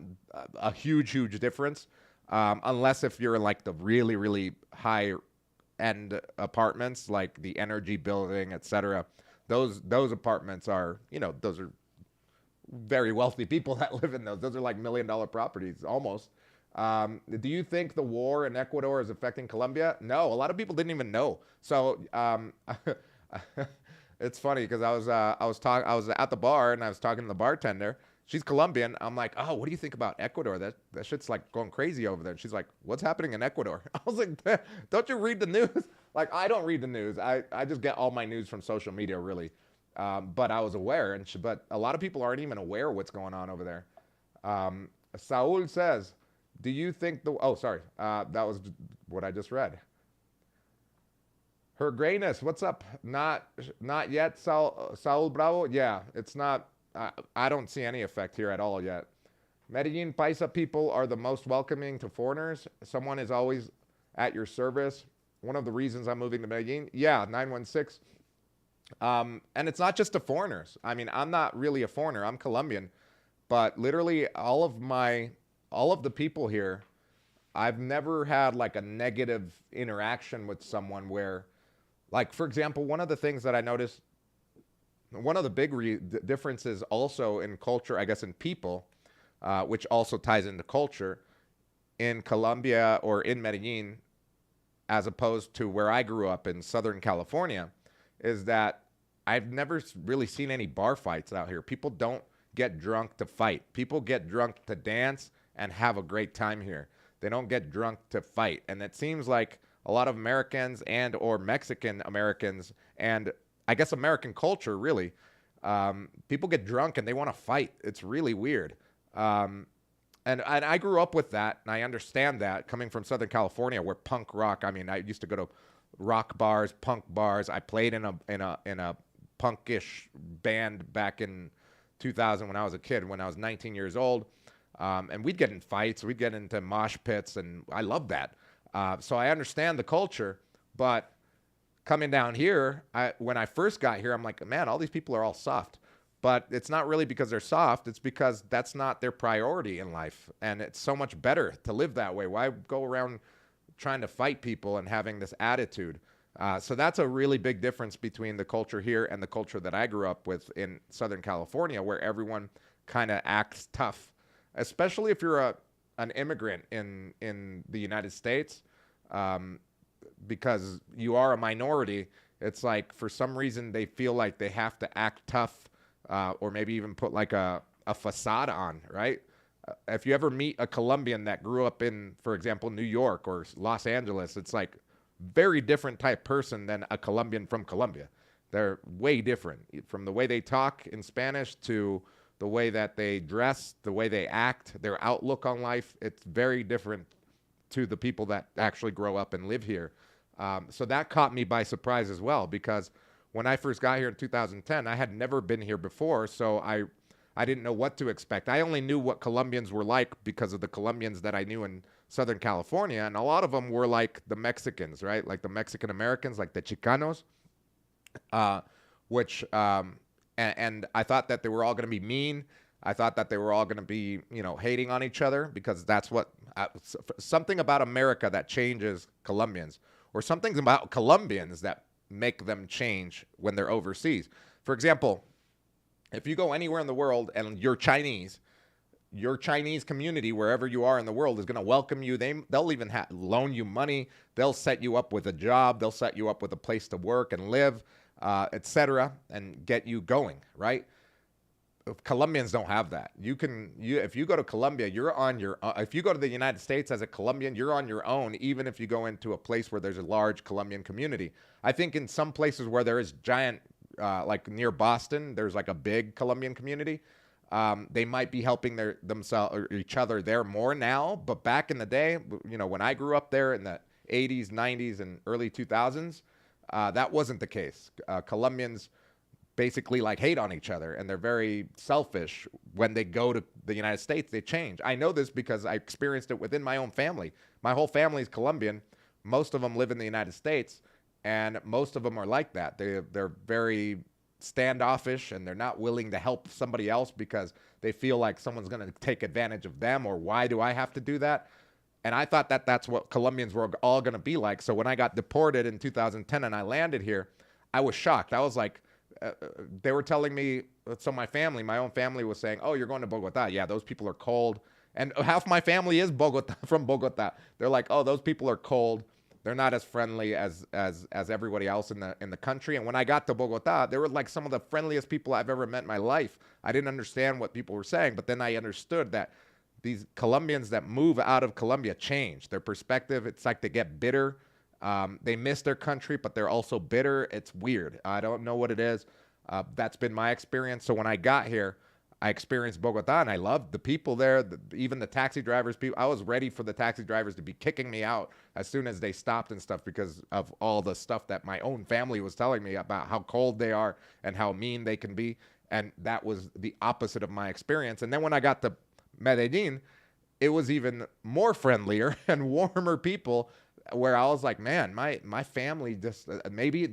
a huge, huge difference, unless if you're in like the really, really high end apartments, like the Energy Building, etc. Those apartments are, those are very wealthy people that live in those. Those are like $1 million properties almost. Do you think the war in Ecuador is affecting Colombia? No, a lot of people didn't even know. So it's funny because I was at the bar and I was talking to the bartender. She's Colombian. I'm like, oh, what do you think about Ecuador? That shit's like going crazy over there. And she's like, what's happening in Ecuador? I was like, don't you read the news? Like, I don't read the news. I just get all my news from social media, really. But I was aware, but a lot of people aren't even aware of what's going on over there. Saul says, do you think that was what I just read. Her Grayness, what's up? Not yet, Saul Bravo? Yeah, it's not. I don't see any effect here at all yet. Medellin Paisa people are the most welcoming to foreigners. Someone is always at your service. One of the reasons I'm moving to Medellin. Yeah, 916. And it's not just to foreigners. I mean, I'm not really a foreigner. I'm Colombian. but literally all of the people here, I've never had like a negative interaction with someone where, like, for example, one of the things that I noticed, one of the big differences also in culture, I guess, in people, which also ties into culture in Colombia or in Medellin, as opposed to where I grew up in Southern California, is that I've never really seen any bar fights out here. People don't get drunk to fight. People get drunk to dance and have a great time here. They don't get drunk to fight. And it seems like a lot of Americans and or Mexican Americans and I guess American culture really, people get drunk and they want to fight. It's really weird. Um, and I grew up with that, and I understand that coming from Southern California, where punk rock. I mean, I used to go to rock bars, punk bars. I played in a punkish band back in 2000 when I was a kid, when I was 19 years old, and we'd get in fights, we'd get into mosh pits, and I love that. So I understand the culture, but coming down here, when I first got here, I'm like, man, all these people are all soft. But it's not really because they're soft. It's because that's not their priority in life. And it's so much better to live that way. Why go around trying to fight people and having this attitude? So that's a really big difference between the culture here and the culture that I grew up with in Southern California, where everyone kind of acts tough, especially if you're an immigrant in the United States, because you are a minority. It's like for some reason they feel like they have to act tough, or maybe even put like a facade on, right? If you ever meet a Colombian that grew up in, for example, New York or Los Angeles, it's like very different type person than a Colombian from Colombia. They're way different from the way they talk in Spanish to the way that they dress, the way they act, their outlook on life. It's very different to the people that actually grow up and live here. So that caught me by surprise as well, because when I first got here in 2010, I had never been here before, so I didn't know what to expect. I only knew what Colombians were like because of the Colombians that I knew in Southern California, and a lot of them were like the Mexicans, right? Like the Mexican Americans, like the Chicanos, which and I thought that they were all going to be mean. I thought that they were all going to be, hating on each other, because that's what something about America that changes Colombians, or something about Colombians that make them change when they're overseas. For example, if you go anywhere in the world and you're Chinese, your Chinese community, wherever you are in the world, is going to welcome you. They'll even loan you money. They'll set you up with a job. They'll set you up with a place to work and live, etc., and get you going, right? Colombians don't have that. If you go to Colombia, you're on your if you go to the United States as a Colombian, you're on your own, even if you go into a place where there's a large Colombian community. I think in some places where there is giant, like near Boston, there's like a big Colombian community. They might be helping themselves or each other there more now, but back in the day, when I grew up there in the 80s, 90s, and early 2000s, that wasn't the case. Colombians basically like hate on each other, and they're very selfish. When they go to the United States, they change. I know this because I experienced it within my own family. My whole family is Colombian. Most of them live in the United States, and most of them are like that. They're very standoffish, and they're not willing to help somebody else because they feel like someone's going to take advantage of them, or why do I have to do that? And I thought that that's what Colombians were all going to be like. So when I got deported in 2010 and I landed here, I was shocked. I was like, they were telling me, so my own family was saying, oh, you're going to Bogota. Yeah, those people are cold. And half my family is from Bogota. They're like, oh, those people are cold. They're not as friendly as everybody else in the country. And when I got to Bogota, they were like some of the friendliest people I've ever met in my life. I didn't understand what people were saying, but then I understood that these Colombians that move out of Colombia change their perspective. It's like they get bitter. They miss their country, but they're also bitter. It's weird. I don't know what it is. That's been my experience. So when I got here, I experienced Bogota, and I loved the people there. Even the taxi drivers, I was ready for the taxi drivers to be kicking me out as soon as they stopped and stuff, because of all the stuff that my own family was telling me about how cold they are and how mean they can be. And that was the opposite of my experience. And then when I got to Medellin, it was even more friendlier and warmer people, where I was like, man, my family just maybe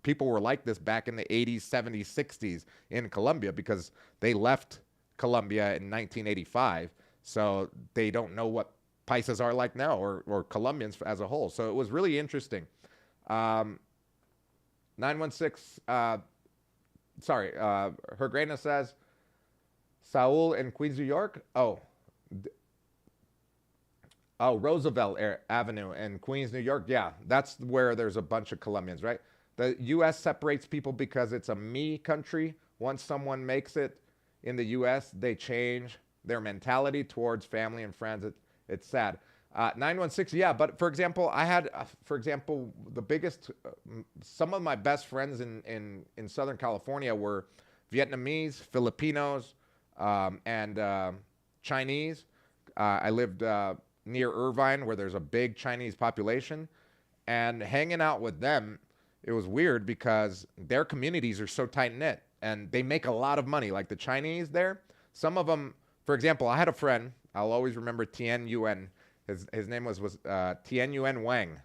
people were like this back in the 80s, 70s, 60s in Colombia, because they left Colombia in 1985, so they don't know what paisas are like now, or Colombians as a whole. So it was really interesting. Um, 916, sorry, Her Greatness says, Saul in Queens, New York. Oh, Roosevelt Avenue in Queens, New York. Yeah, that's where there's a bunch of Colombians, right? The U.S. separates people because it's a me country. Once someone makes it in the U.S., they change their mentality towards family and friends. It's sad. 916, yeah, but for example, I had, for example, the biggest, some of my best friends in Southern California were Vietnamese, Filipinos, and Chinese. I lived near Irvine, where there's a big Chinese population, and hanging out with them, it was weird because their communities are so tight knit and they make a lot of money. Like the Chinese there, some of them, for example, I had a friend, I'll always remember Tien Yuen. His name was Tien Yuen Wang.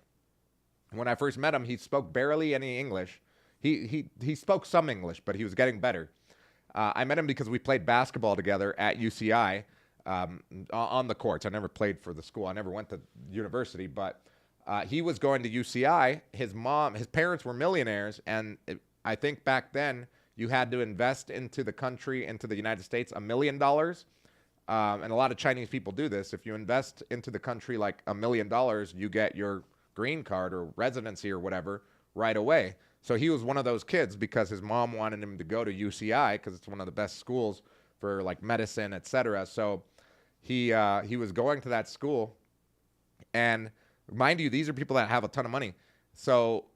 When I first met him, he spoke barely any English. He spoke some English, but he was getting better. I met him because we played basketball together at UCI, on the courts. I never played for the school. I never went to university, but he was going to UCI. His parents were millionaires, and I think back then you had to invest into the country, into the United States, $1 million. And a lot of Chinese people do this. If you invest into the country like $1 million, you get your green card or residency or whatever right away. So he was one of those kids because his mom wanted him to go to UCI because it's one of the best schools for like medicine, etc. So he was going to that school, and mind you, these are people that have a ton of money. So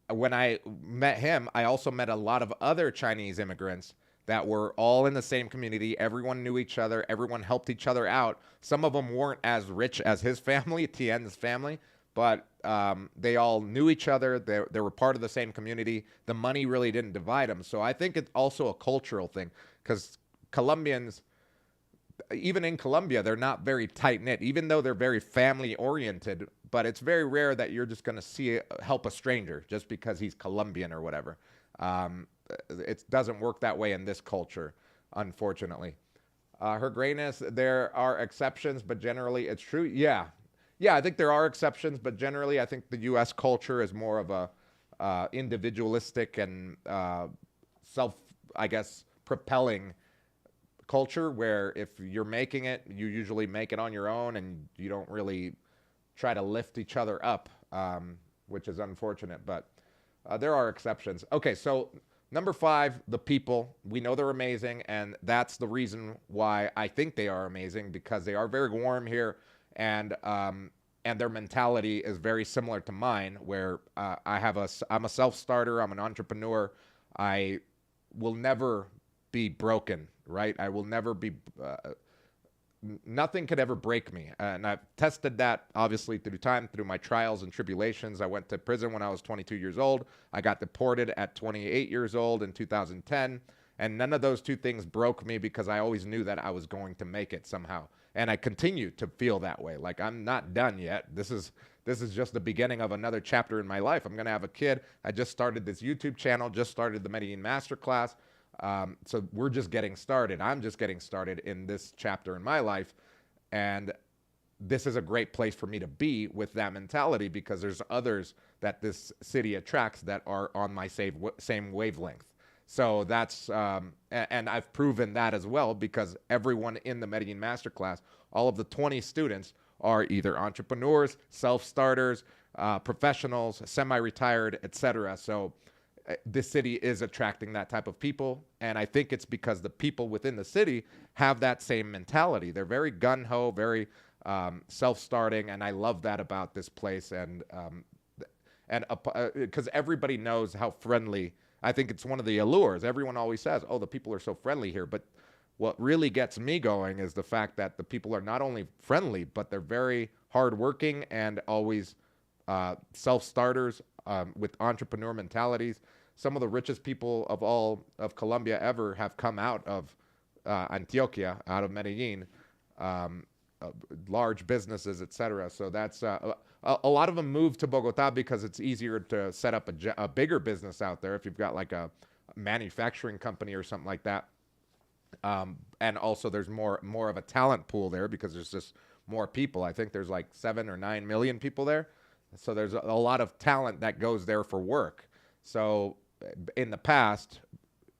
when I met him, I also met a lot of other Chinese immigrants that were all in the same community. Everyone knew each other. Everyone helped each other out. Some of them weren't as rich as his family, Tien's family, but they all knew each other. They were part of the same community. The money really didn't divide them. So I think it's also a cultural thing because Colombians, even in Colombia, they're not very tight knit, even though they're very family oriented. But it's very rare that you're just going to help a stranger just because he's Colombian or whatever. It doesn't work that way in this culture, unfortunately. Her Greatness, there are exceptions, but generally it's true. Yeah. Yeah, I think there are exceptions, but generally I think the U.S. culture is more of a individualistic and self, I guess, propelling culture where if you're making it, you usually make it on your own and you don't really try to lift each other up, which is unfortunate, but there are exceptions. Okay, so number 5, the people. We know they're amazing, and that's the reason why I think they are amazing, because they are very warm here, and their mentality is very similar to mine, where I'm a self-starter, I'm an entrepreneur. I will never be broken, right? I will never be, nothing could ever break me. And I've tested that, obviously, through time, through my trials and tribulations. I went to prison when I was 22 years old. I got deported at 28 years old in 2010. And none of those two things broke me because I always knew that I was going to make it somehow. And I continue to feel that way. Like, I'm not done yet. This is just the beginning of another chapter in my life. I'm going to have a kid. I just started this YouTube channel, just started the Medellin Masterclass. So we're just getting started. I'm just getting started in this chapter in my life. And this is a great place for me to be with that mentality, because there's others that this city attracts that are on my same wavelength. So that's, and I've proven that as well, because everyone in the Medellin Masterclass, all of the 20 students are either entrepreneurs, self-starters, professionals, semi-retired, etc. So this city is attracting that type of people, and I think it's because the people within the city have that same mentality. They're very gung-ho, very self-starting, and I love that about this place. And because everybody knows how friendly. I think it's one of the allures. Everyone always says, "Oh, the people are so friendly here," but what really gets me going is the fact that the people are not only friendly, but they're very hardworking and always self-starters with entrepreneur mentalities. Some of the richest people of all of Colombia ever have come out of Antioquia, out of Medellin, large businesses, etc. So that's a lot of them move to Bogota because it's easier to set up a bigger business out there if you've got like a manufacturing company or something like that. And also there's more of a talent pool there because there's just more people. I think there's like 7 or 9 million people there, so there's a lot of talent that goes there for work. So in the past,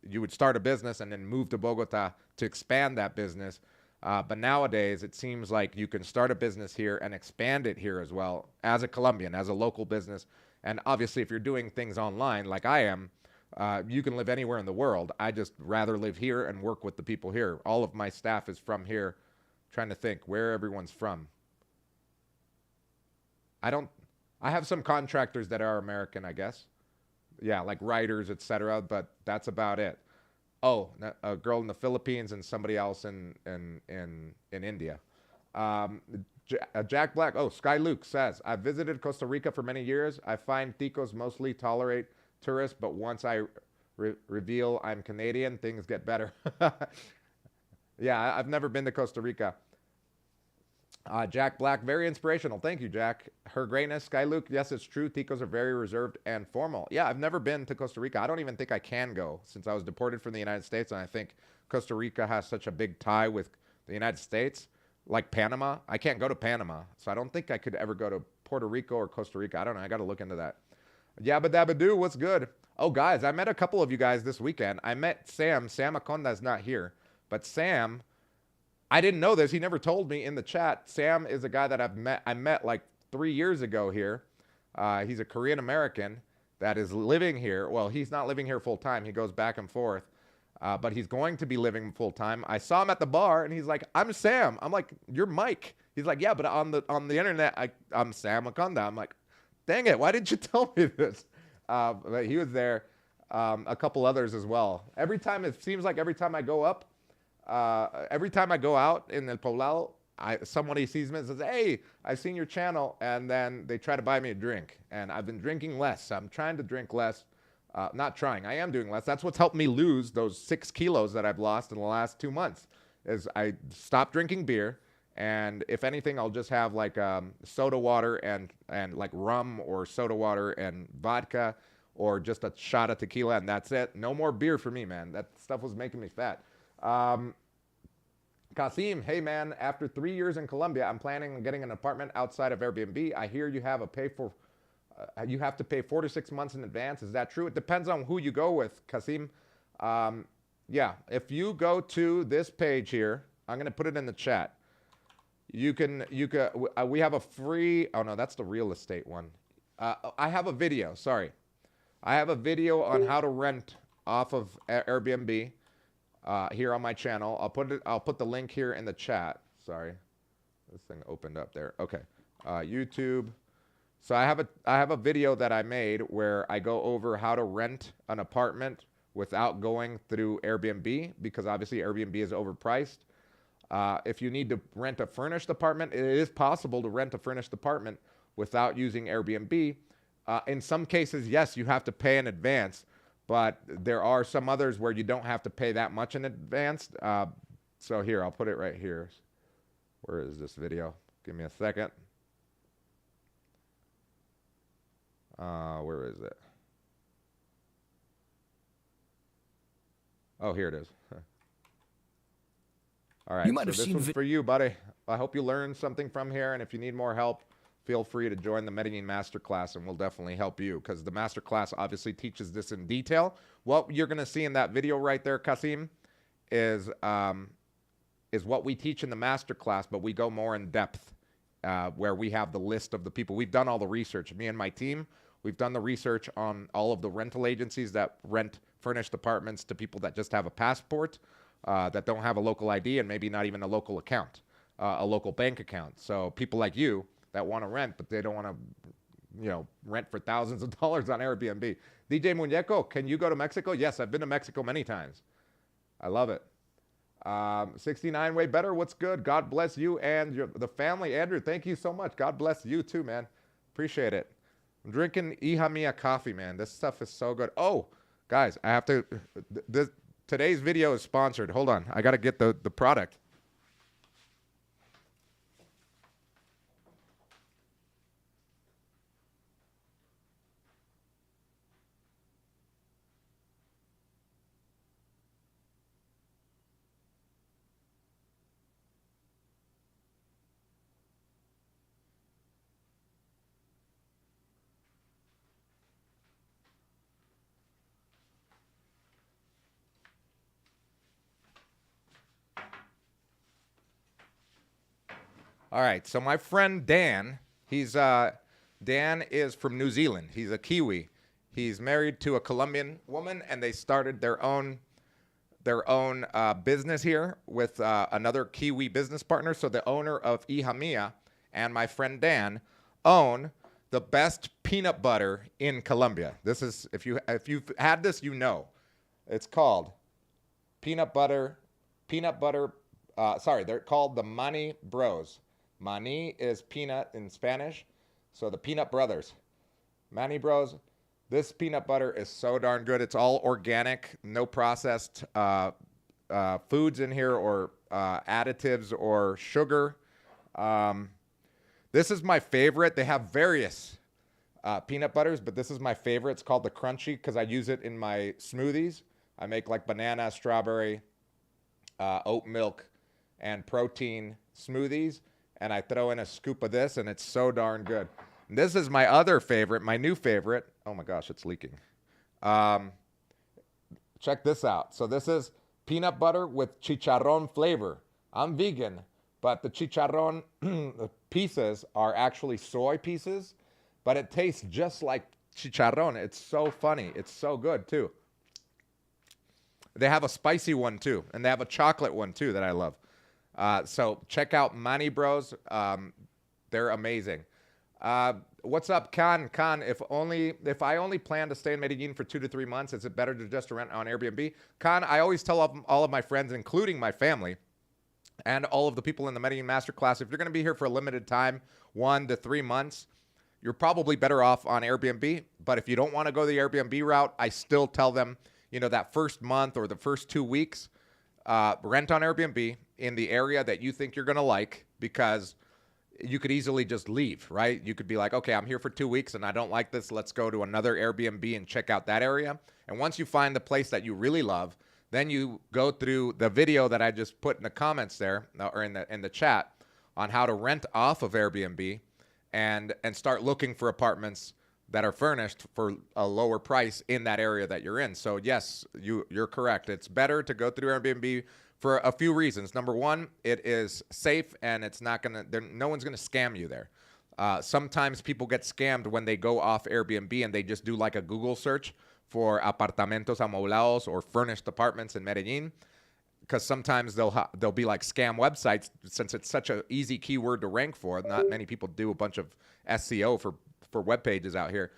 you would start a business and then move to Bogota to expand that business. But nowadays, it seems like you can start a business here and expand it here as well as a Colombian, as a local business. And obviously, if you're doing things online like I am, you can live anywhere in the world. I just rather live here and work with the people here. All of my staff is from here. Trying to think where everyone's from. I don't. I have some contractors that are American, I guess. Yeah, like writers, etc. But that's about it. Oh, a girl in the Philippines and somebody else in India. Jack Black. Oh, Sky Luke says, I visited Costa Rica for many years. I find ticos mostly tolerate tourists, but once I reveal I'm Canadian, things get better. Yeah, I've never been to Costa Rica. Jack Black, very inspirational. Thank you, Jack. Her Greatness, Sky Luke. Yes, it's true. Ticos are very reserved and formal. Yeah, I've never been to Costa Rica. I don't even think I can go since I was deported from the United States. And I think Costa Rica has such a big tie with the United States, like Panama. I can't go to Panama. So I don't think I could ever go to Puerto Rico or Costa Rica. I don't know. I got to look into that. Yabba Dabba Doo, what's good? Oh, guys, I met a couple of you guys this weekend. I met Sam. Sam Aconda's not here. But Sam, I didn't know this. He never told me in the chat. Sam is a guy that I met like 3 years ago here. He's a Korean American that is living here. Well, he's not living here full time. He goes back and forth, but he's going to be living full time. I saw him at the bar, and he's like, "I'm Sam." I'm like, "You're Mike." He's like, "Yeah, but on the internet, I'm Sam Akonda." I'm like, "Dang it! Why didn't you tell me this?" But he was there. A couple others as well. Every time it seems like every time I go up. Every time I go out in El Poblado, somebody sees me and says, "Hey, I've seen your channel," and then they try to buy me a drink. And I've been drinking less. So I'm trying to drink less. Not trying. I am doing less. That's what's helped me lose those 6 kilos that I've lost in the last 2 months. Is I stopped drinking beer, and if anything, I'll just have like soda water and like rum or soda water and vodka, or just a shot of tequila, and that's it. No more beer for me, man. That stuff was making me fat. Kasim, hey man, after 3 years in Colombia, I'm planning on getting an apartment outside of Airbnb. I hear you have you have to pay 4 to 6 months in advance. Is that true? It depends on who you go with, Kasim. Yeah, if you go to this page here, I'm gonna put it in the chat. We have a free. Oh no, that's the real estate one. I have a video. Sorry, I have a video on how to rent off of Airbnb. Here on my channel. I'll put the link here in the chat. Sorry. This thing opened up there. Okay. YouTube. So I have a video that I made where I go over how to rent an apartment without going through Airbnb, because obviously Airbnb is overpriced. If you need to rent a furnished apartment, it is possible to rent a furnished apartment without using Airbnb. In some cases, yes, you have to pay in advance. But there are some others where you don't have to pay that much in advance. So here, I'll put it right here. Where is this video? Give me a second. Where is it? Oh, here it is. All right, so this one's for you, buddy. I hope you learned something from here, and if you need more help, feel free to join the Medellin Masterclass, and we'll definitely help you, because the Masterclass obviously teaches this in detail. What you're going to see in that video right there, Kasim, is what we teach in the Masterclass, but we go more in depth, where we have the list of the people. We've done all the research. Me and my team, we've done the research on all of the rental agencies that rent furnished apartments to people that just have a passport, that don't have a local ID, and maybe not even a local account, a local bank account. So people like you that want to rent, but they don't want to, rent for thousands of dollars on Airbnb. DJ Muñeco, can you go to Mexico? Yes, I've been to Mexico many times. I love it. 69 way better. What's good? God bless you and the family. Andrew, thank you so much. God bless you too, man. Appreciate it. I'm drinking Hija Mia coffee, man. This stuff is so good. Oh, guys, I have to. Today's video is sponsored. Hold on, I got to get the product. All right. So my friend Dan, Dan is from New Zealand. He's a Kiwi. He's married to a Colombian woman, and they started their own business here with another Kiwi business partner. So the owner of Hija Mia and my friend Dan own the best peanut butter in Colombia. This is if you've had this, you know. It's called peanut butter. They're called the Mani Bros. Mani is peanut in Spanish, so the Peanut Brothers. Mani Bros. This peanut butter is so darn good. It's all organic, no processed foods in here or additives or sugar. This is my favorite. They have various peanut butters, but this is my favorite. It's called the Crunchy because I use it in my smoothies. I make like banana, strawberry, oat milk, and protein smoothies, and I throw in a scoop of this, and it's so darn good. And this is my other favorite, my new favorite. Oh my gosh, it's leaking. Check this out. So this is peanut butter with chicharron flavor. I'm vegan, but the chicharron pieces are actually soy pieces, but it tastes just like chicharron. It's so funny. It's so good too. They have a spicy one too, and they have a chocolate one too that I love. So check out Mani Bros. They're amazing. What's up, Khan? Khan, if I only plan to stay in Medellin for 2 to 3 months, is it better to just rent on Airbnb? Khan, I always tell all of my friends, including my family, and all of the people in the Medellin Masterclass, if you're going to be here for a limited time, 1 to 3 months, you're probably better off on Airbnb. But if you don't want to go the Airbnb route, I still tell them, that first month or the first 2 weeks, rent on Airbnb in the area that you think you're going to like, because you could easily just leave, right? You could be like, okay, I'm here for 2 weeks and I don't like this. Let's go to another Airbnb and check out that area. And once you find the place that you really love, then you go through the video that I just put in the comments there or in the chat on how to rent off of Airbnb and start looking for apartments that are furnished for a lower price in that area that you're in. So yes, you're correct. It's better to go through Airbnb for a few reasons. Number one, it is safe and it's not no one's gonna scam you there. Sometimes people get scammed when they go off Airbnb and they just do like a Google search for apartamentos amoblados or furnished apartments in Medellin, because sometimes they'll be like scam websites, since it's such an easy keyword to rank for. Not many people do a bunch of SEO for web pages out here.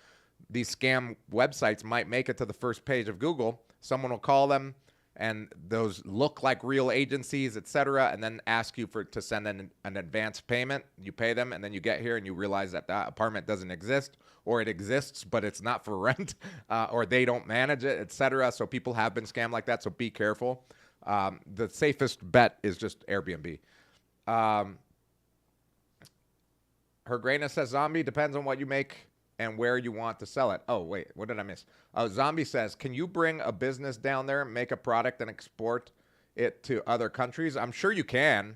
These scam websites might make it to the first page of Google. Someone will call them, and those look like real agencies, etc., and then ask you to send an advance payment. You pay them, and then you get here and you realize that apartment doesn't exist, or it exists but it's not for rent, or they don't manage it, etc. So people have been scammed like that, so be careful. The safest bet is just Airbnb. Her Greatness says, Zombie, depends on what you make and where you want to sell it. Oh, wait, what did I miss? Zombie says, can you bring a business down there, make a product, and export it to other countries? I'm sure you can.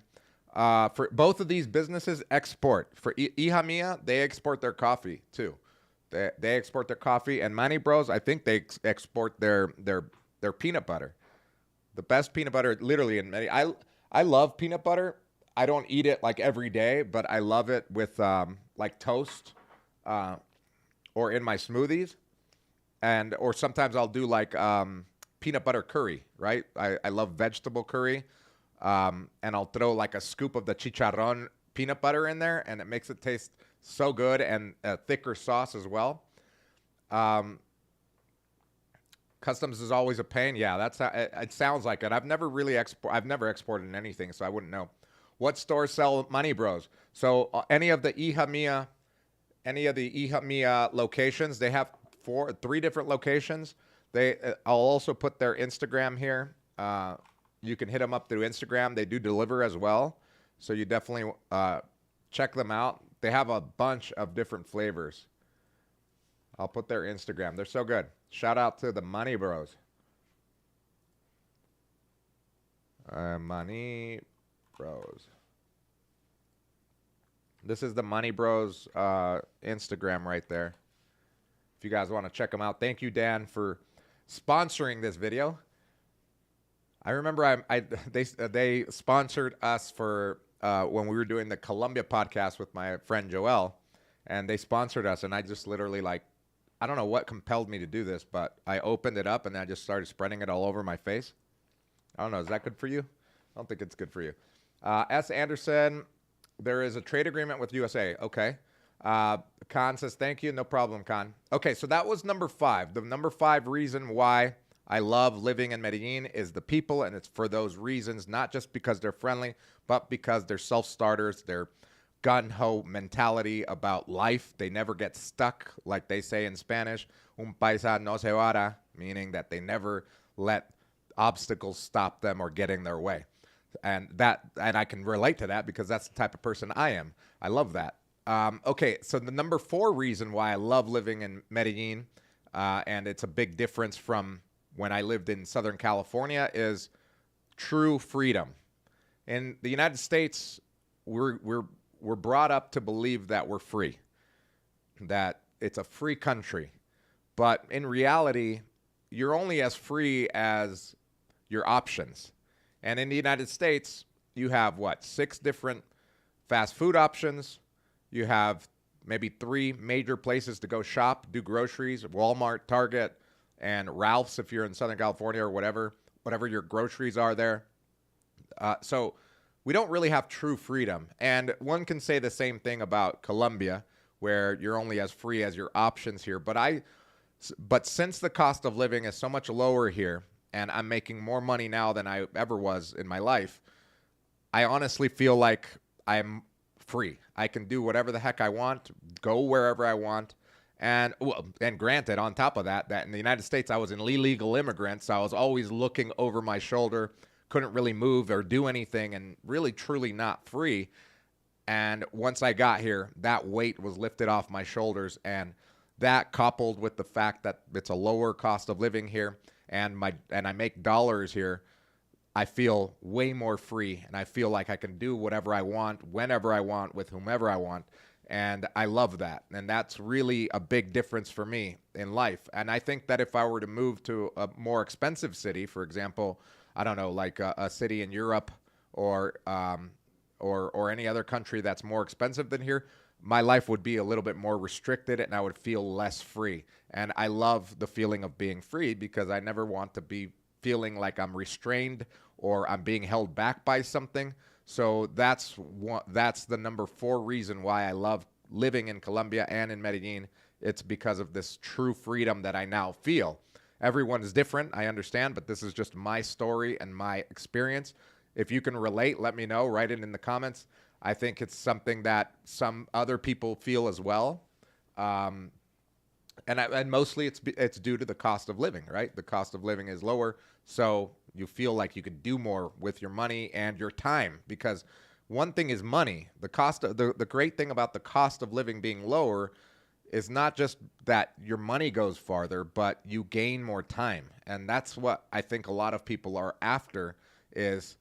For both of these businesses, export. For Hija Mia, they export their coffee, too. They export their coffee. And Mani Bros, I think they export their peanut butter. The best peanut butter, literally, in Medellin. I love peanut butter. I don't eat it like every day, but I love it with like toast or in my smoothies, or sometimes I'll do like peanut butter curry, right? I love vegetable curry, and I'll throw like a scoop of the chicharron peanut butter in there, and it makes it taste so good, and a thicker sauce as well. Customs is always a pain. Yeah, that's how it sounds like it. I've never exported anything, so I wouldn't know. What stores sell Mani Bros? So any of the Hija Mia locations, they have 3 different locations. I'll also put their Instagram here. You can hit them up through Instagram. They do deliver as well, so you definitely check them out. They have a bunch of different flavors. I'll put their Instagram. They're so good. Shout out to the Mani Bros. Mani Bros. This is the Mani Bros Instagram right there. If you guys want to check them out. Thank you, Dan, for sponsoring this video. I remember they sponsored us for when we were doing the Colombia podcast with my friend Joel, and they sponsored us, and I just literally like, I don't know what compelled me to do this, but I opened it up and I just started spreading it all over my face. I don't know. Is that good for you? I don't think it's good for you. S. Anderson, there is a trade agreement with USA. Okay. Khan says, thank you. No problem, Khan. Okay, so that was number 5. The number 5 reason why I love living in Medellin is the people, and it's for those reasons, not just because they're friendly, but because they're self-starters, they're gun-ho mentality about life. They never get stuck, like they say in Spanish, un paisa no se vara, meaning that they never let obstacles stop them or get in their way. And I can relate to that because that's the type of person I am. I love that. Okay, so the number 4 reason why I love living in Medellin, and it's a big difference from when I lived in Southern California, is true freedom. In the United States, we're brought up to believe that we're free, that it's a free country. But in reality, you're only as free as your options. And in the United States, you have, 6 different fast food options. You have maybe 3 major places to go shop, do groceries, Walmart, Target, and Ralph's if you're in Southern California or whatever your groceries are there. So we don't really have true freedom. And one can say the same thing about Colombia, where you're only as free as your options here. But since the cost of living is so much lower here, and I'm making more money now than I ever was in my life, I honestly feel like I'm free. I can do whatever the heck I want, go wherever I want. And granted, on top of that in the United States, I was an illegal immigrant, so I was always looking over my shoulder, couldn't really move or do anything, and really, truly not free. And once I got here, that weight was lifted off my shoulders, and that coupled with the fact that it's a lower cost of living here, and I make dollars here, I feel way more free, and I feel like I can do whatever I want, whenever I want, with whomever I want. And I love that. And that's really a big difference for me in life. And I think that if I were to move to a more expensive city, for example, I don't know, like a city in Europe or any other country that's more expensive than here, my life would be a little bit more restricted and I would feel less free. And I love the feeling of being free because I never want to be feeling like I'm restrained or I'm being held back by something. So that's the number 4 reason why I love living in Colombia and in Medellin. It's because of this true freedom that I now feel. Everyone is different, I understand, but this is just my story and my experience. If you can relate, let me know. Write it in the comments. I think it's something that some other people feel as well. And mostly it's due to the cost of living, right? The cost of living is lower, so you feel like you can do more with your money and your time. Because one thing is money. The great thing about the cost of living being lower is not just that your money goes farther, but you gain more time. And that's what I think a lot of people are after, is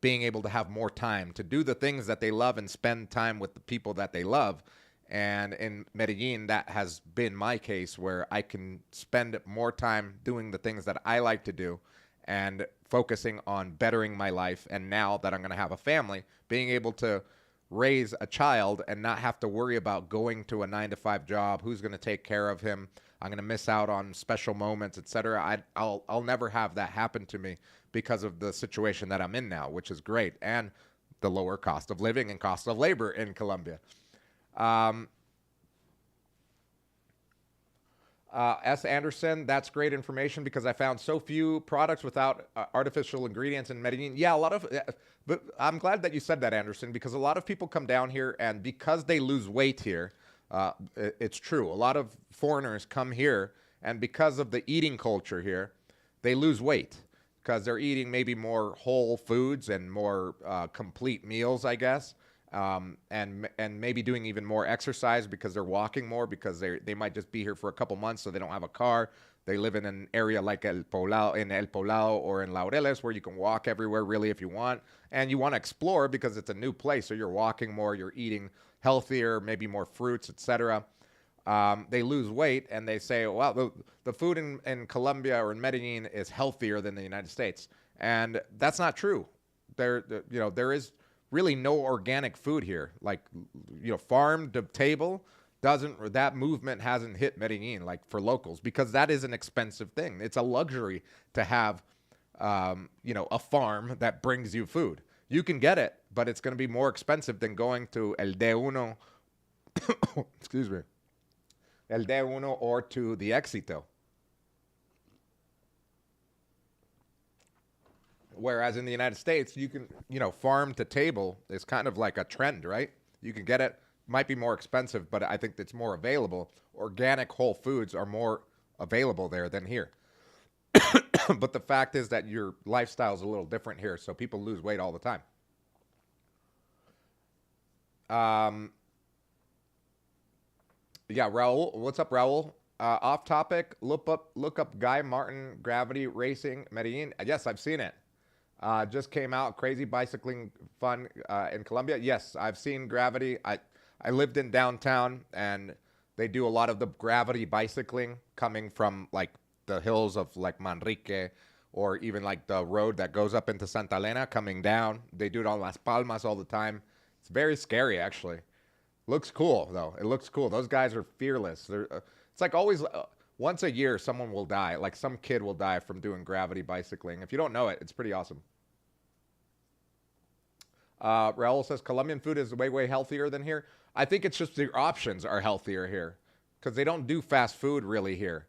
being able to have more time to do the things that they love and spend time with the people that they love. And in Medellin, that has been my case, where I can spend more time doing the things that I like to do and focusing on bettering my life. And now that I'm going to have a family, being able to raise a child and not have to worry about going to a 9-to-5 job, who's going to take care of him, I'm going to miss out on special moments, etc. I'll never have that happen to me because of the situation that I'm in now, which is great, and the lower cost of living and cost of labor in Colombia. S. Anderson, that's great information because I found so few products without artificial ingredients in Medellin. Yeah, but I'm glad that you said that, Anderson, because a lot of people come down here and because they lose weight here, it's true. A lot of foreigners come here and because of the eating culture here, they lose weight because they're eating maybe more whole foods and more complete meals, I guess. And maybe doing even more exercise because they're walking more, because they might just be here for a couple months, so they don't have a car. They live in an area like El Poblado or in Laureles, where you can walk everywhere really if you want, and you want to explore because it's a new place. So you're walking more, you're eating healthier, maybe more fruits, etc. They lose weight and they say, well, the food in Colombia or in Medellin is healthier than the United States, and that's not true. There is really no organic food here. Like, farm to table doesn't, that movement hasn't hit Medellin like for locals, because that is an expensive thing. It's a luxury to have, a farm that brings you food. You can get it, but it's going to be more expensive than going to El De Uno, excuse me, El De Uno, or to the Éxito. Whereas in the United States, you can, farm to table is kind of like a trend, right? You can get it, might be more expensive, but I think it's more available. Organic whole foods are more available there than here. But the fact is that your lifestyle is a little different here, so people lose weight all the time. Um, yeah, Raul, what's up, Raul? Off topic. Look up Guy Martin Gravity Racing Medellin. Yes, I've seen it. Just came out. Crazy bicycling fun in Colombia. Yes, I've seen Gravity. I lived in downtown, and they do a lot of the Gravity bicycling coming from like the hills of like Manrique, or even like the road that goes up into Santa Elena coming down. They do it on Las Palmas all the time. It's very scary, actually. Looks cool, though. It looks cool. Those guys are fearless. It's like always, once a year, someone will die. Like some kid will die from doing Gravity bicycling. If you don't know it, it's pretty awesome. Raul says Colombian food is way, way healthier than here. I think it's just their options are healthier here, because they don't do fast food really here.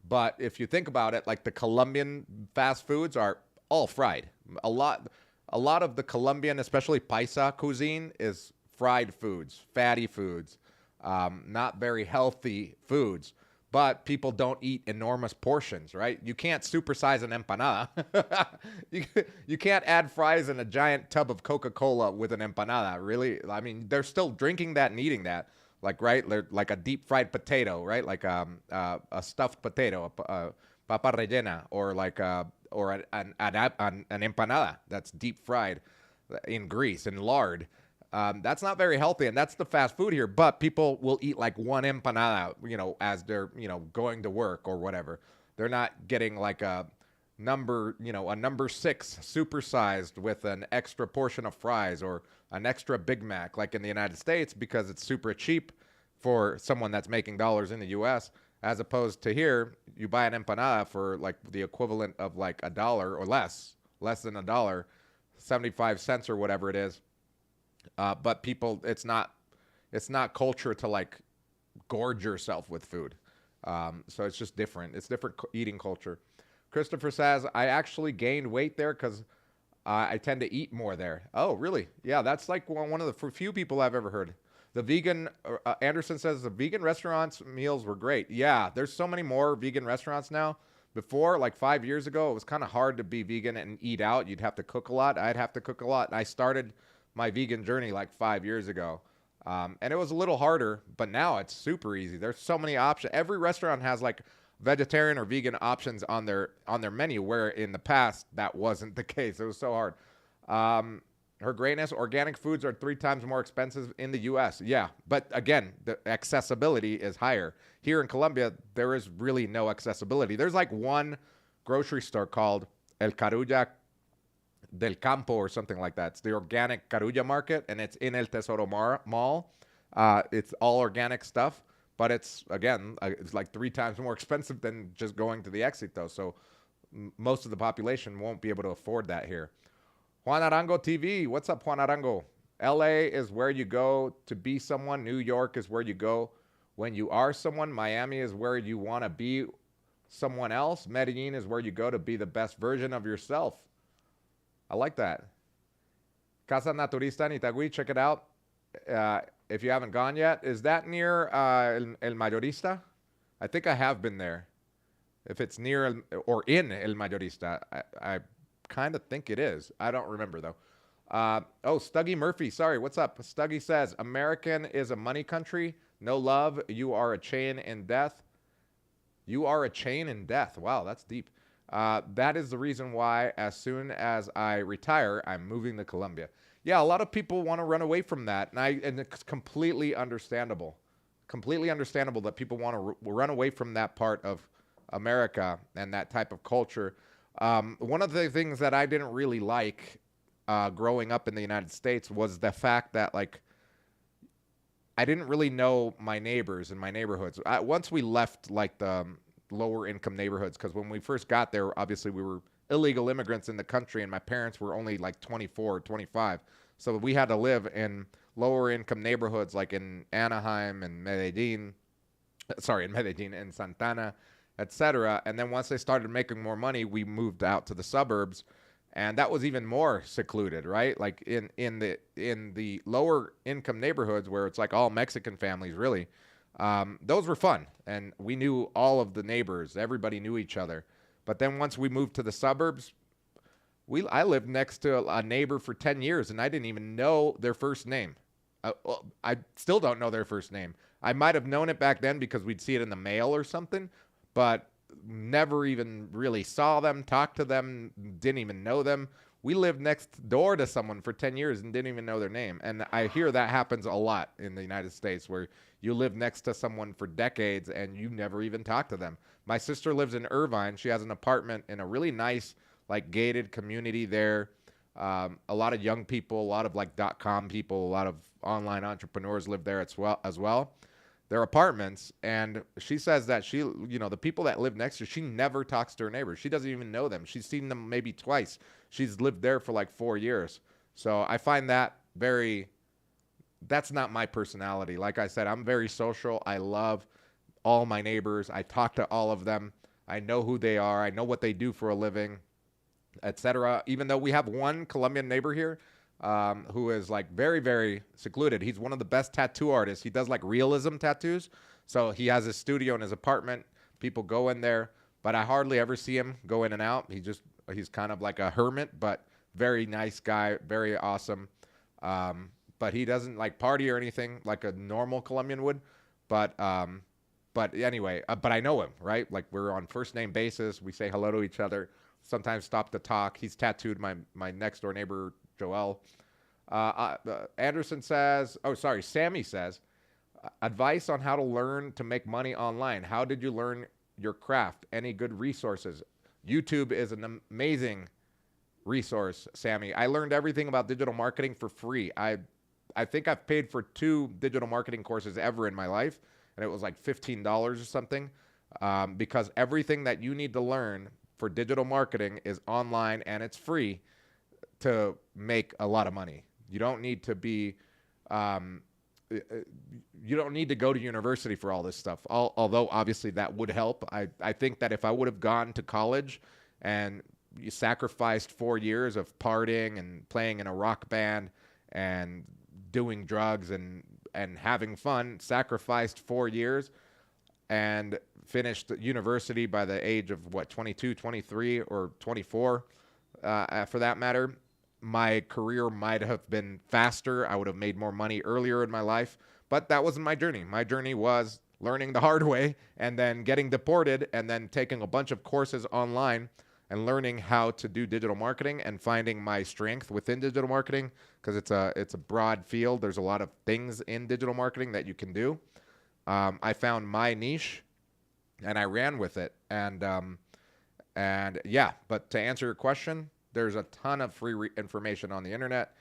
But if you think about it, like the Colombian fast foods are all fried. A lot of the Colombian, especially paisa cuisine, is fried foods, fatty foods, not very healthy foods. But people don't eat enormous portions, right? You can't supersize an empanada. you can't add fries in a giant tub of Coca-Cola with an empanada, really. I mean, they're still drinking that and eating that. Like, right, like a deep fried potato, right? Like a stuffed potato, papa rellena, or like an empanada that's deep fried in grease and lard. That's not very healthy, and that's the fast food here. But people will eat like one empanada, as they're, going to work or whatever. They're not getting like a number 6 supersized with an extra portion of fries or an extra Big Mac like in the United States, because it's super cheap for someone that's making dollars in the U.S. As opposed to here, you buy an empanada for like the equivalent of like $1 or less than $1, 75 cents or whatever it is. But people, it's not culture to like gorge yourself with food. So it's just different. It's different eating culture. Christopher says, I actually gained weight there because I tend to eat more there. Oh, really? Yeah, that's like one of the few people I've ever heard. The vegan, Anderson says, the vegan restaurants meals were great. Yeah, there's so many more vegan restaurants now. Before, like 5 years ago, it was kind of hard to be vegan and eat out. You'd have to cook a lot. I'd have to cook a lot. And I started my vegan journey like 5 years ago. And it was a little harder, but now it's super easy. There's so many options. Every restaurant has like vegetarian or vegan options on their menu, where in the past that wasn't the case. It was so hard. Her Greatness, organic foods are 3 times more expensive in the U.S. Yeah, but again, the accessibility is higher. Here in Colombia, there is really no accessibility. There's like one grocery store called El Carulla del Campo or something like that. It's the organic Carulla market, and it's in El Tesoro Mall. It's all organic stuff, but it's, again, it's like 3 times more expensive than just going to the Éxito. So most of the population won't be able to afford that here. Juan Arango TV. What's up, Juan Arango? LA is where you go to be someone. New York is where you go when you are someone. Miami is where you want to be someone else. Medellin is where you go to be the best version of yourself. I like that. Casa Naturista en Itagüí. Check it out. If you haven't gone yet. Is that near El Mayorista? I think I have been there. If it's near or in El Mayorista, I kind of think it is. I don't remember, though. Stuggy Murphy. Sorry, what's up? Stuggy says, American is a money country. No love. You are a chain in death. You are a chain in death. Wow, that's deep. That is the reason why, as soon as I retire, I'm moving to Colombia. Yeah, a lot of people want to run away from that, and it's completely understandable. Completely understandable that people want to run away from that part of America and that type of culture. One of the things that I didn't really like growing up in the United States was the fact that like I didn't really know my neighbors in my neighborhoods. Once we left like the lower income neighborhoods, because when we first got there, obviously we were illegal immigrants in the country, and my parents were only like 24 or 25. So we had to live in lower income neighborhoods like in Anaheim and Medellin, sorry, in Medellin and Santana, etc. And then once they started making more money, we moved out to the suburbs, and that was even more secluded, right? Like in the lower income neighborhoods where it's like all Mexican families, really. Those were fun, and we knew all of the neighbors. Everybody knew each other. But then once we moved to the suburbs, I lived next to a neighbor for 10 years, and I didn't even know their first name. Well, I still don't know their first name. I might have known it back then because we'd see it in the mail or something, but never even really saw them, talked to them, didn't even know them. We lived next door to someone for 10 years and didn't even know their name. And I hear that happens a lot in the United States where you live next to someone for decades and you never even talk to them. My sister lives in Irvine. She has an apartment in a really nice, like, gated community there. A lot of young people, a lot of like .com people, a lot of online entrepreneurs live there as well. Their apartments, and she says that the people that live next to her, she never talks to her neighbors. She doesn't even know them. She's seen them maybe twice. She's lived there for like 4 years. So I find that that's not my personality. Like I said, I'm very social. I love all my neighbors. I talk to all of them. I know who they are. I know what they do for a living, etc. Even though we have one Colombian neighbor here, who is like very, very secluded. He's one of the best tattoo artists. He does like realism tattoos. So he has a studio in his apartment. People go in there, but I hardly ever see him go in and out. He's kind of like a hermit, but very nice guy, very awesome. But he doesn't like party or anything like a normal Colombian would. But anyway, but I know him, right? Like we're on first name basis. We say hello to each other. Sometimes stop to talk. He's tattooed my next door neighbor, Joel. Sammy says, advice on how to learn to make money online. How did you learn your craft? Any good resources? YouTube is an amazing resource, Sammy. I learned everything about digital marketing for free. I think I've paid for 2 digital marketing courses ever in my life, and it was like $15 or something, because everything that you need to learn for digital marketing is online and it's free to make a lot of money. You don't need to be, you don't need to go to university for all this stuff. Although obviously that would help. I think that if I would have gone to college and you sacrificed 4 years of partying and playing in a rock band and doing drugs and having fun, sacrificed 4 years and finished university by the age of 22, 23, or 24, for that matter, my career might have been faster. I would have made more money earlier in my life, but that wasn't my journey. My journey was learning the hard way and then getting deported and then taking a bunch of courses online and learning how to do digital marketing and finding my strength within digital marketing, because it's a broad field. There's a lot of things in digital marketing that you can do. I found my niche and I ran with it. And yeah, but to answer your question, there's a ton of free information on the internet.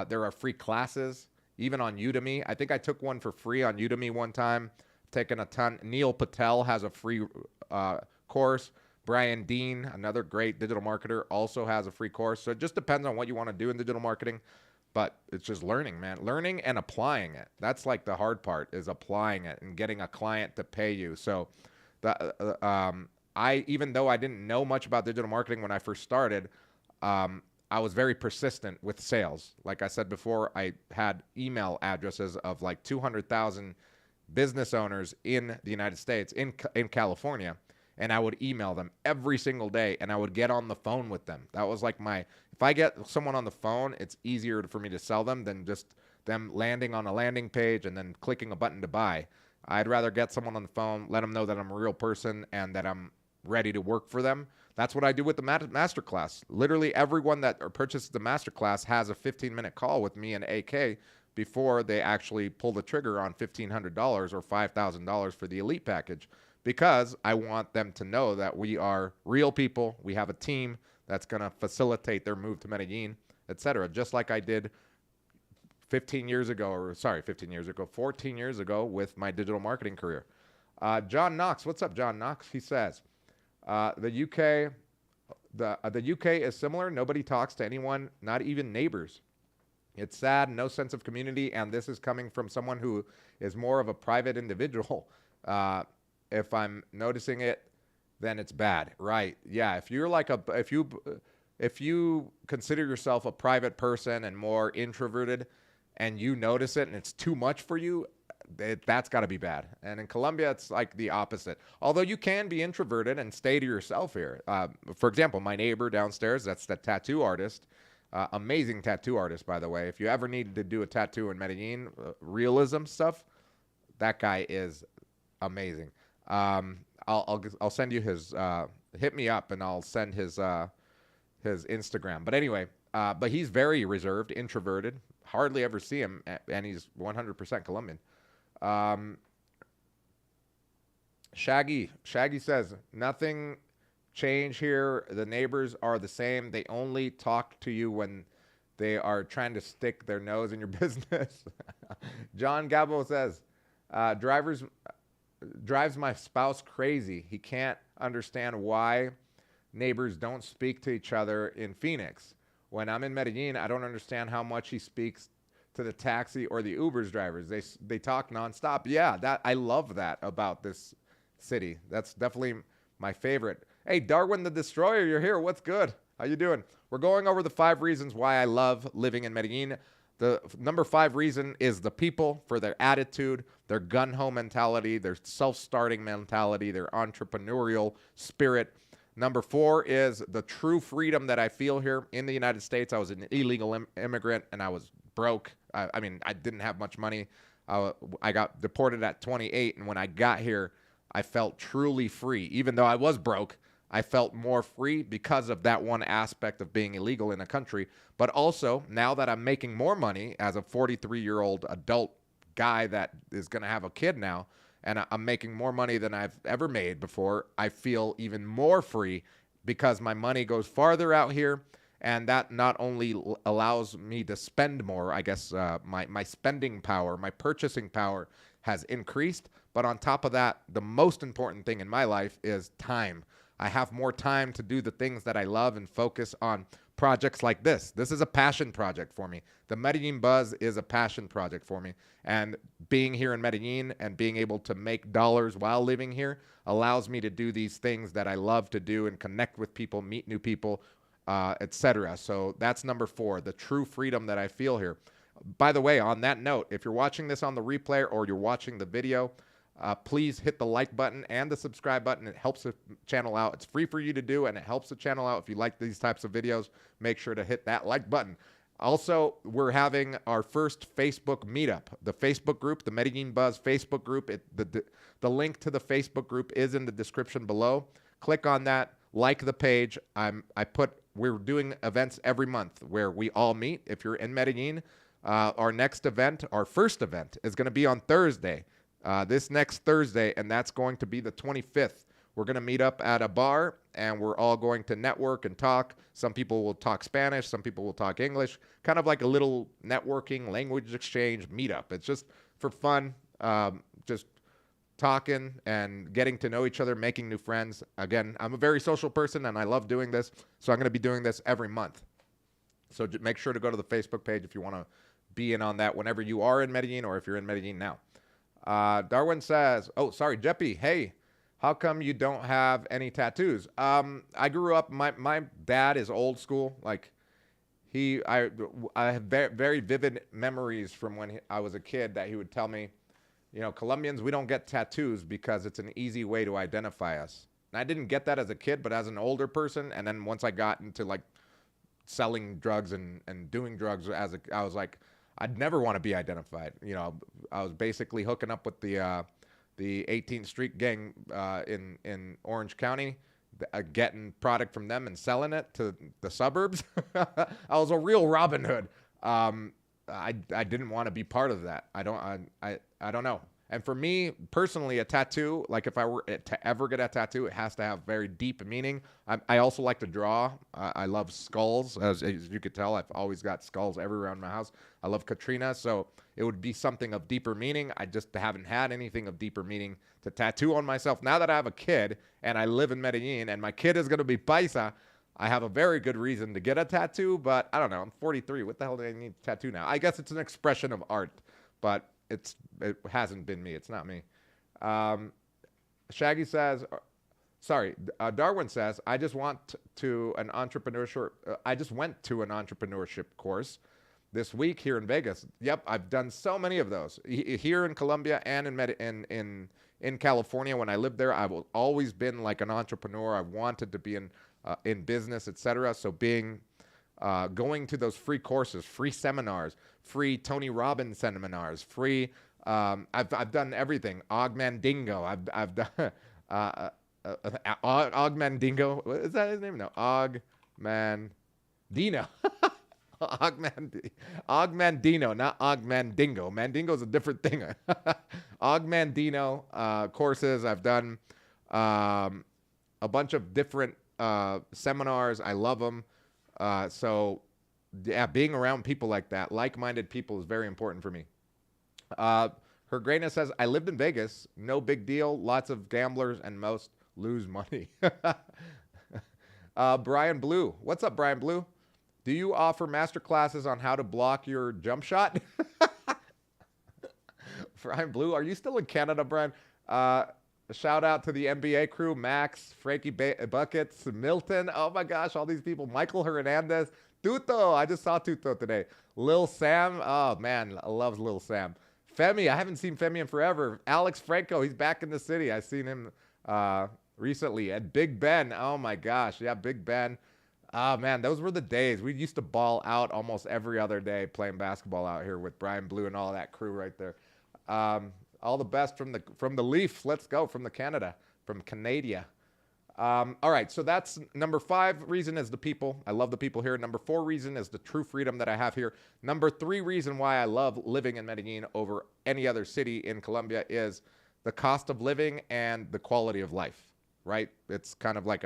There are free classes, even on Udemy. I think I took one for free on Udemy one time. Taken a ton. Neil Patel has a free course. Brian Dean, another great digital marketer, also has a free course. So it just depends on what you want to do in digital marketing. But it's just learning, man. Learning and applying it. That's like the hard part, is applying it and getting a client to pay you. So even though I didn't know much about digital marketing when I first started, I was very persistent with sales. Like I said before, I had email addresses of like 200,000 business owners in the United States, in California, and I would email them every single day, and I would get on the phone with them. That was like if I get someone on the phone, it's easier for me to sell them than just them landing on a landing page and then clicking a button to buy. I'd rather get someone on the phone, let them know that I'm a real person and that I'm ready to work for them. That's what I do with the masterclass. Literally everyone that purchases the masterclass has a 15-minute call with me and AK before they actually pull the trigger on $1,500 or $5,000 for the elite package, because I want them to know that we are real people. We have a team that's going to facilitate their move to Medellin, etc. Just like I did 14 years ago with my digital marketing career. John Knox, what's up, John Knox? He says, the UK, the UK is similar. Nobody talks to anyone, not even neighbors. It's sad, no sense of community, and this is coming from someone who is more of a private individual. If I'm noticing it, then it's bad, right? Yeah, if you're like if you consider yourself a private person and more introverted, and you notice it and it's too much for you, that's got to be bad. And in Colombia, it's like the opposite. Although you can be introverted and stay to yourself here. For example, my neighbor downstairs, that's the tattoo artist. Amazing tattoo artist, by the way. If you ever need to do a tattoo in Medellin, realism stuff, that guy is amazing. I'll send you his. Hit me up and I'll send his Instagram. But anyway, but he's very reserved, introverted. Hardly ever see him, and he's 100% Colombian. Shaggy says nothing change here. The neighbors are the same. They only talk to you when they are trying to stick their nose in your business. John Gabo says, drives my spouse crazy. He can't understand why neighbors don't speak to each other in Phoenix. When I'm in Medellin, I don't understand how much he speaks to the taxi or the Uber's drivers. They talk nonstop. Yeah, I love that about this city. That's definitely my favorite. Hey, Darwin the Destroyer, you're here. What's good? How you doing? We're going over the 5 reasons why I love living in Medellin. The number 5 reason is the people, for their attitude, their gun-ho mentality, their self-starting mentality, their entrepreneurial spirit. Number 4 is the true freedom that I feel here in the United States. I was an illegal immigrant and I was broke. I mean, I didn't have much money. I got deported at 28, and when I got here, I felt truly free. Even though I was broke, I felt more free because of that one aspect of being illegal in a country. But also, now that I'm making more money as a 43-year-old adult guy that is going to have a kid now, and I'm making more money than I've ever made before, I feel even more free because my money goes farther out here, and that not only allows me to spend more, I guess my spending power, my purchasing power has increased, but on top of that, the most important thing in my life is time. I have more time to do the things that I love and focus on projects like this. This is a passion project for me. The Medellin Buzz is a passion project for me. And being here in Medellin and being able to make dollars while living here allows me to do these things that I love to do and connect with people, meet new people, etc. So that's number 4, the true freedom that I feel here. By the way, on that note, if you're watching this on the replay or you're watching the video, please hit the like button and the subscribe button. It helps the channel out. It's free for you to do, and it helps the channel out. If you like these types of videos, make sure to hit that like button. Also, we're having our first Facebook meetup. The Facebook group, the Medellin Buzz Facebook group, the link to the Facebook group is in the description below. Click on that, like the page. We're doing events every month where we all meet. If you're in Medellin, our next event, our first event, is going to be on Thursday. This next Thursday, and that's going to be the 25th. We're going to meet up at a bar, and we're all going to network and talk. Some people will talk Spanish. Some people will talk English. Kind of like a little networking, language exchange meetup. It's just for fun, just talking and getting to know each other, making new friends. Again, I'm a very social person, and I love doing this, so I'm going to be doing this every month. So make sure to go to the Facebook page if you want to be in on that whenever you are in Medellin or if you're in Medellin now. Darwin says, oh, sorry, Jeppy, hey, how come you don't have any tattoos? I grew up, my dad is old school. Like, I have very, very vivid memories from when I was a kid that he would tell me, you know, Colombians, we don't get tattoos because it's an easy way to identify us. And I didn't get that as a kid, but as an older person, and then once I got into, like, selling drugs and doing drugs, I was like, I'd never want to be identified. You know, I was basically hooking up with the 18th Street gang in Orange County, getting product from them and selling it to the suburbs. I was a real Robin Hood. I didn't want to be part of that. I don't know. And for me personally, a tattoo, like if I were to ever get a tattoo, it has to have very deep meaning. I also like to draw. I love skulls. As you could tell, I've always got skulls everywhere around my house. I love Katrina. So it would be something of deeper meaning. I just haven't had anything of deeper meaning to tattoo on myself. Now that I have a kid and I live in Medellin and my kid is going to be paisa, I have a very good reason to get a tattoo, but I don't know. I'm 43. What the hell do I need a tattoo now? I guess it's an expression of art, but it hasn't been me. It's not me. Um, Shaggy says, Darwin says, I just want to an entrepreneurship. I just went to an entrepreneurship course this week here in Vegas. Yep, I've done so many of those here in Colombia and in California. When I lived there, I've always been like an entrepreneur. I wanted to be in business, etc. So going to those free courses, free seminars, free Tony Robbins seminars, free. I've done everything. Augmandingo. I've done Augmandingo. What is that his name? No, Augmandino. Augmandino, not Augmandingo. Mandingo is a different thing. Augmandino courses. I've done a bunch of different seminars. I love them. So, yeah, being around people like that, like-minded people, is very important for me. Her Greatness says, I lived in Vegas. No big deal. Lots of gamblers and most lose money. Brian Blue. What's up, Brian Blue? Do you offer master classes on how to block your jump shot? Brian Blue, are you still in Canada, Brian? Shout out to the NBA crew, Max, Frankie Buckets, Milton. Oh my gosh, all these people. Michael Hernandez, Tuto. I just saw Tuto today. Lil Sam. Oh man, I love Lil Sam. Femi, I haven't seen Femi in forever. Alex Franco, he's back in the city. I seen him recently. And Big Ben. Oh my gosh, yeah, Big Ben. Oh man, those were the days. We used to ball out almost every other day playing basketball out here with Brian Blue and all that crew right there. All the best from the Leaf. Let's go from the Canada, from Canada. All right, so that's number 5 reason is the people. I love the people here. Number 4 reason is the true freedom that I have here. Number 3 reason why I love living in Medellin over any other city in Colombia is the cost of living and the quality of life, right? It's kind of like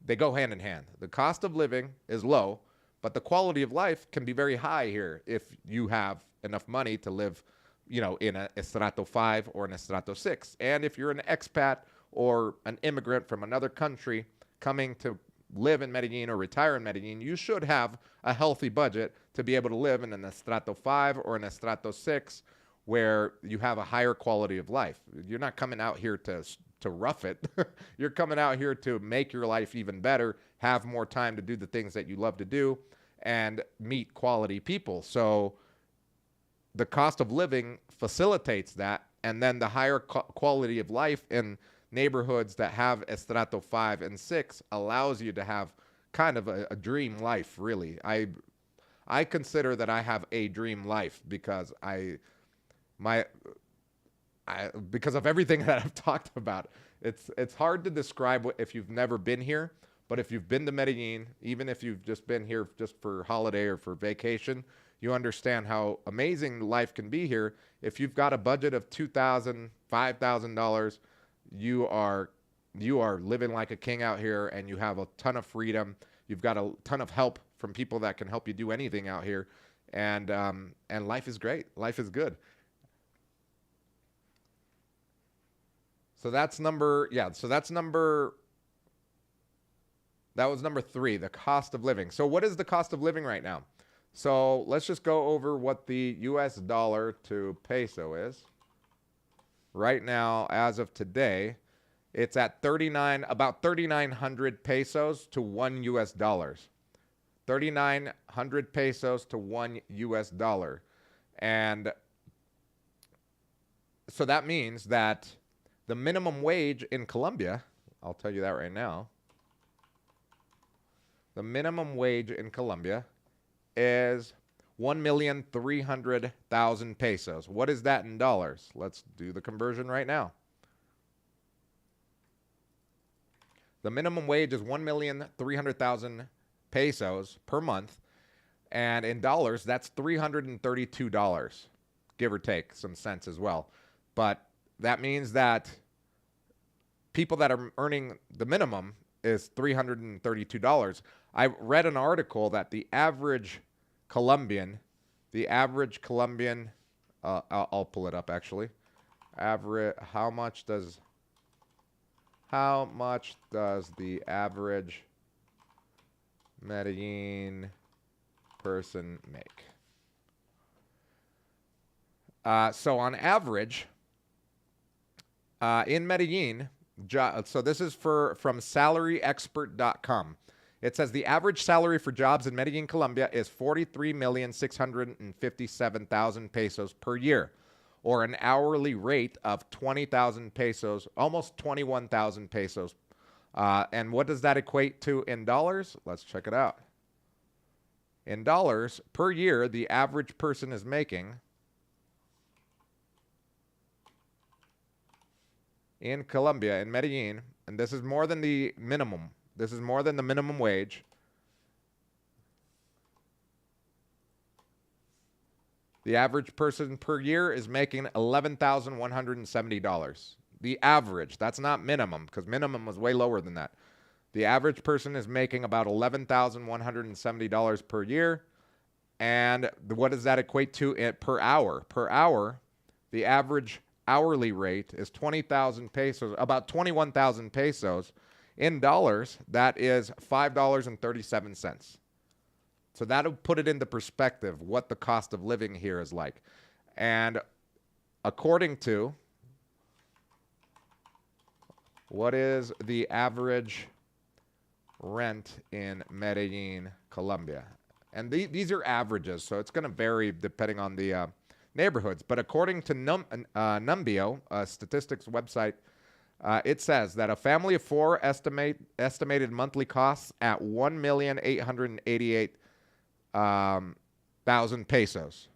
they go hand in hand. The cost of living is low, but the quality of life can be very high here if you have enough money to live, in an Estrato 5 or an Estrato 6. And if you're an expat or an immigrant from another country coming to live in Medellin or retire in Medellin, you should have a healthy budget to be able to live in an Estrato 5 or an Estrato 6 where you have a higher quality of life. You're not coming out here to rough it. You're coming out here to make your life even better, have more time to do the things that you love to do, and meet quality people. So the cost of living facilitates that, and then the higher quality of life in neighborhoods that have Estrato 5 and 6 allows you to have kind of a dream life, really. I consider that I have a dream life because because of everything that I've talked about. It's hard to describe if you've never been here, but if you've been to Medellin, even if you've just been here just for holiday or for vacation, you understand how amazing life can be here. If you've got a budget of $2,000, $5,000, you are living like a king out here, and you have a ton of freedom. You've got a ton of help from people that can help you do anything out here, and life is great. Life is good. So that was number 3, the cost of living. So what is the cost of living right now? So let's just go over what the US dollar to peso is. Right now, as of today, it's at about 3,900 pesos to $1 US. 3,900 pesos to $1 US. And so that means that the minimum wage in Colombia, I'll tell you that right now. The minimum wage in Colombia is 1,300,000 pesos. What is that in dollars? Let's do the conversion right now. The minimum wage is 1,300,000 pesos per month. And in dollars, that's $332, give or take some cents as well. But that means that people that are earning the minimum is $332. I read an article that the average Colombian, I'll pull it up actually. Average, how much does the average Medellin person make? So on average, in Medellin, so this is from salaryexpert.com. It says the average salary for jobs in Medellin, Colombia is 43,657,000 pesos per year, or an hourly rate of 20,000 pesos, almost 21,000 pesos. And what does that equate to in dollars? Let's check it out. In dollars per year, the average person is making in Colombia, in Medellin, and this is more than the minimum. This is more than the minimum wage. The average person per year is making $11,170. The average. That's not minimum, because minimum was way lower than that. The average person is making about $11,170 per year. And what does that equate to per hour? Per hour, the average hourly rate is 20,000 pesos, about 21,000 pesos. In dollars, that is $5.37. So that'll put it into perspective what the cost of living here is like. And according to what is the average rent in Medellin, Colombia? And these are averages, so it's going to vary depending on the neighborhoods. But according to Numbeo, a statistics website, it says that a family of four estimated monthly costs at 1,888,000 pesos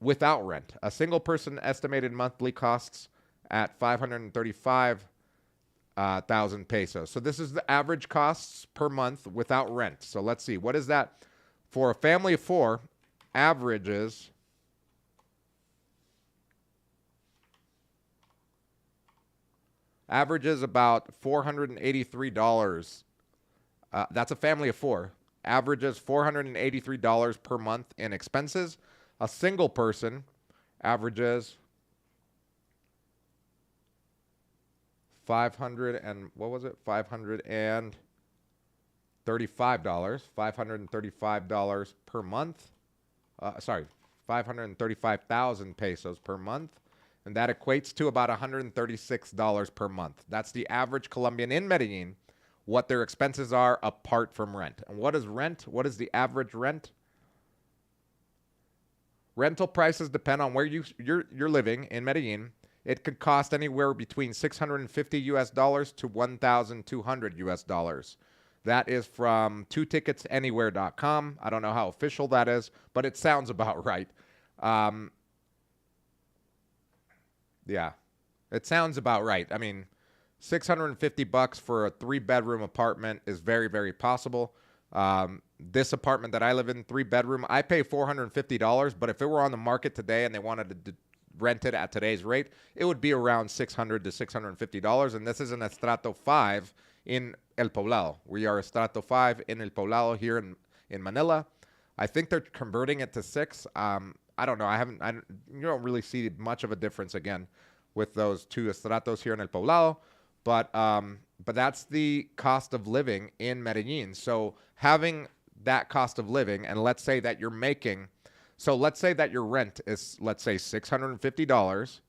without rent. A single person estimated monthly costs at 535,000 pesos. So this is the average costs per month without rent. So let's see, what is that for a family of four? Averages about $483. That's a family of four. Averages $483 per month in expenses. A single person averages $535 per month. 535,000 pesos per month. And that equates to about $136 per month. That's the average Colombian in Medellin, what their expenses are apart from rent. And what is rent? What is the average rent? Rental prices depend on where you're living in Medellin. It could cost anywhere between $650 to $1,200. That is from twotticketsanywhere.com. I don't know how official that is, but it sounds about right. Yeah, it sounds about right. I mean, $650 for a 3-bedroom apartment is very, very possible. This apartment that I live in, 3-bedroom, I pay $450, but if it were on the market today and they wanted to rent it at today's rate, it would be around $600 to $650. And this is an Estrato 5 in El Poblado. We are Estrato 5 in El Poblado here in Manila. I think they're converting it to 6. I don't know. You don't really see much of a difference again with those two estratos here in El Poblado, but that's the cost of living in Medellin. So having that cost of living, and let's say that you're making, so let's say that your rent is, let's say $650.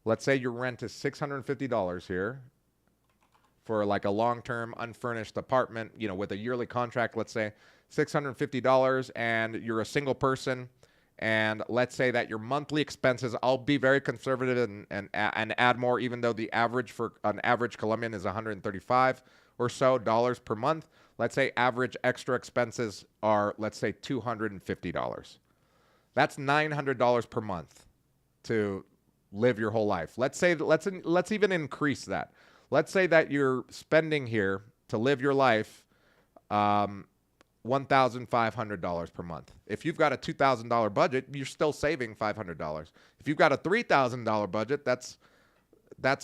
Let's say your rent is $650 here for like a long-term unfurnished apartment, with a yearly contract, let's say $650, and you're a single person. And let's say that your monthly expenses, I'll be very conservative and add more, even though the average for an average Colombian is 135 or so dollars per month. Let's say average extra expenses are, let's say $250. That's $900 per month to live your whole life. Let's even increase that. Let's say that you're spending here to live your life, $1,500 per month. If you've got a $2,000 budget, you're still saving $500. If you've got a $3,000 budget, that's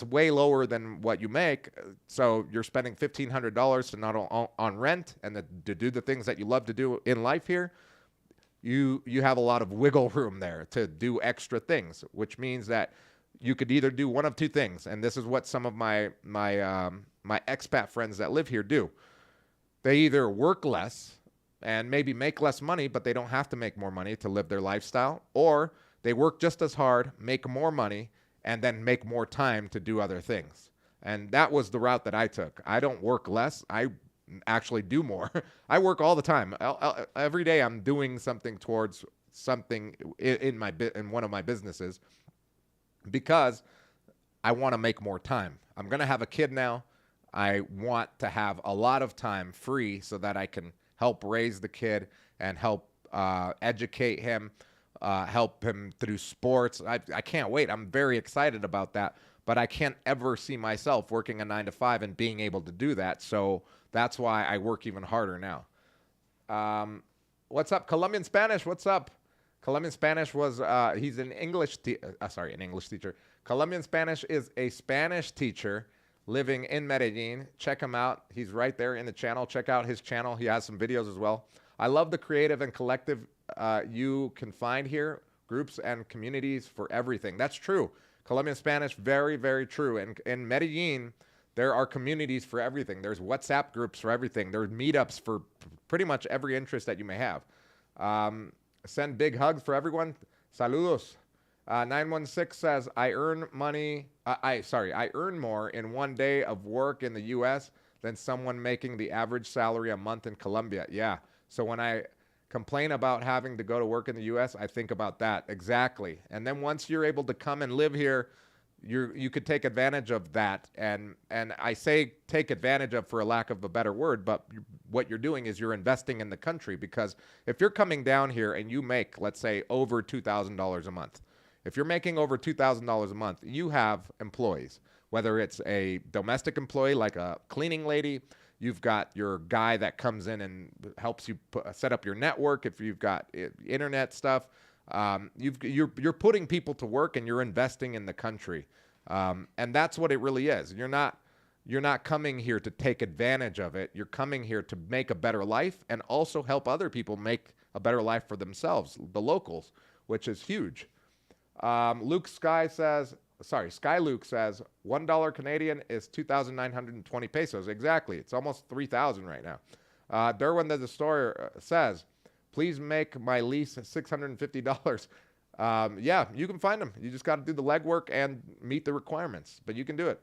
way lower than what you make. So you're spending $1,500 to not on rent and to do the things that you love to do in life here. You have a lot of wiggle room there to do extra things, which means that you could either do one of two things, and this is what some of my expat friends that live here do. They either work less and maybe make less money, but they don't have to make more money to live their lifestyle, or they work just as hard, make more money, and then make more time to do other things. And that was the route that I took. I don't work less. I actually do more. I work all the time. Every day I'm doing something towards something in one of my businesses because I want to make more time. I'm going to have a kid now. I want to have a lot of time free so that I can help raise the kid and help educate him, help him through sports. I can't wait. I'm very excited about that, but I can't ever see myself working a 9 to 5 and being able to do that. So that's why I work even harder now. What's up, Colombian Spanish? What's up? Colombian Spanish was, he's an English teacher. Colombian Spanish is a Spanish teacher living in Medellin. Check him out. He's right there in the channel. Check out his channel. He has some videos as well. I love the creative and collective you can find here, groups and communities for everything. That's true. Colombian Spanish, very, very true. And in Medellin, there are communities for everything. There's WhatsApp groups for everything. There's meetups for pretty much every interest that you may have. Send big hugs for everyone. Saludos. 916 says, I earn more in one day of work in the U.S. than someone making the average salary a month in Colombia. Yeah. So when I complain about having to go to work in the U.S., I think about that. Exactly. And then once you're able to come and live here, you could take advantage of that. And I say take advantage of for a lack of a better word, but what you're doing is you're investing in the country, because if you're coming down here and you make, let's say, over $2,000 a month, if you're making over $2,000 a month, you have employees, whether it's a domestic employee like a cleaning lady, you've got your guy that comes in and helps you set up your network. If you've got internet stuff, you're putting people to work and you're investing in the country. And that's what it really is. You're not coming here to take advantage of it. You're coming here to make a better life and also help other people make a better life for themselves, the locals, which is huge. Sky Luke says, $1 Canadian is 2,920 pesos. Exactly. It's almost 3,000 right now. Derwin the Destroyer says, please make my lease $650. Yeah, you can find them. You just got to do the legwork and meet the requirements, but you can do it.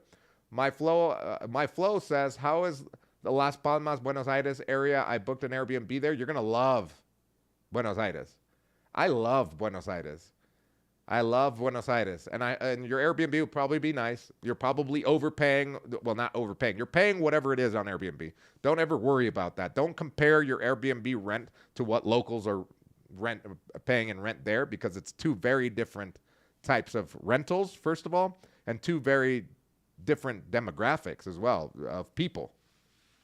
My flow says, how is the Las Palmas, Buenos Aires area? I booked an Airbnb there. You're going to love Buenos Aires. I love Buenos Aires. And your Airbnb will probably be nice. You're probably overpaying. Well, not overpaying. You're paying whatever it is on Airbnb. Don't ever worry about that. Don't compare your Airbnb rent to what locals are paying in rent there, because it's two very different types of rentals, first of all, and two very different demographics as well of people.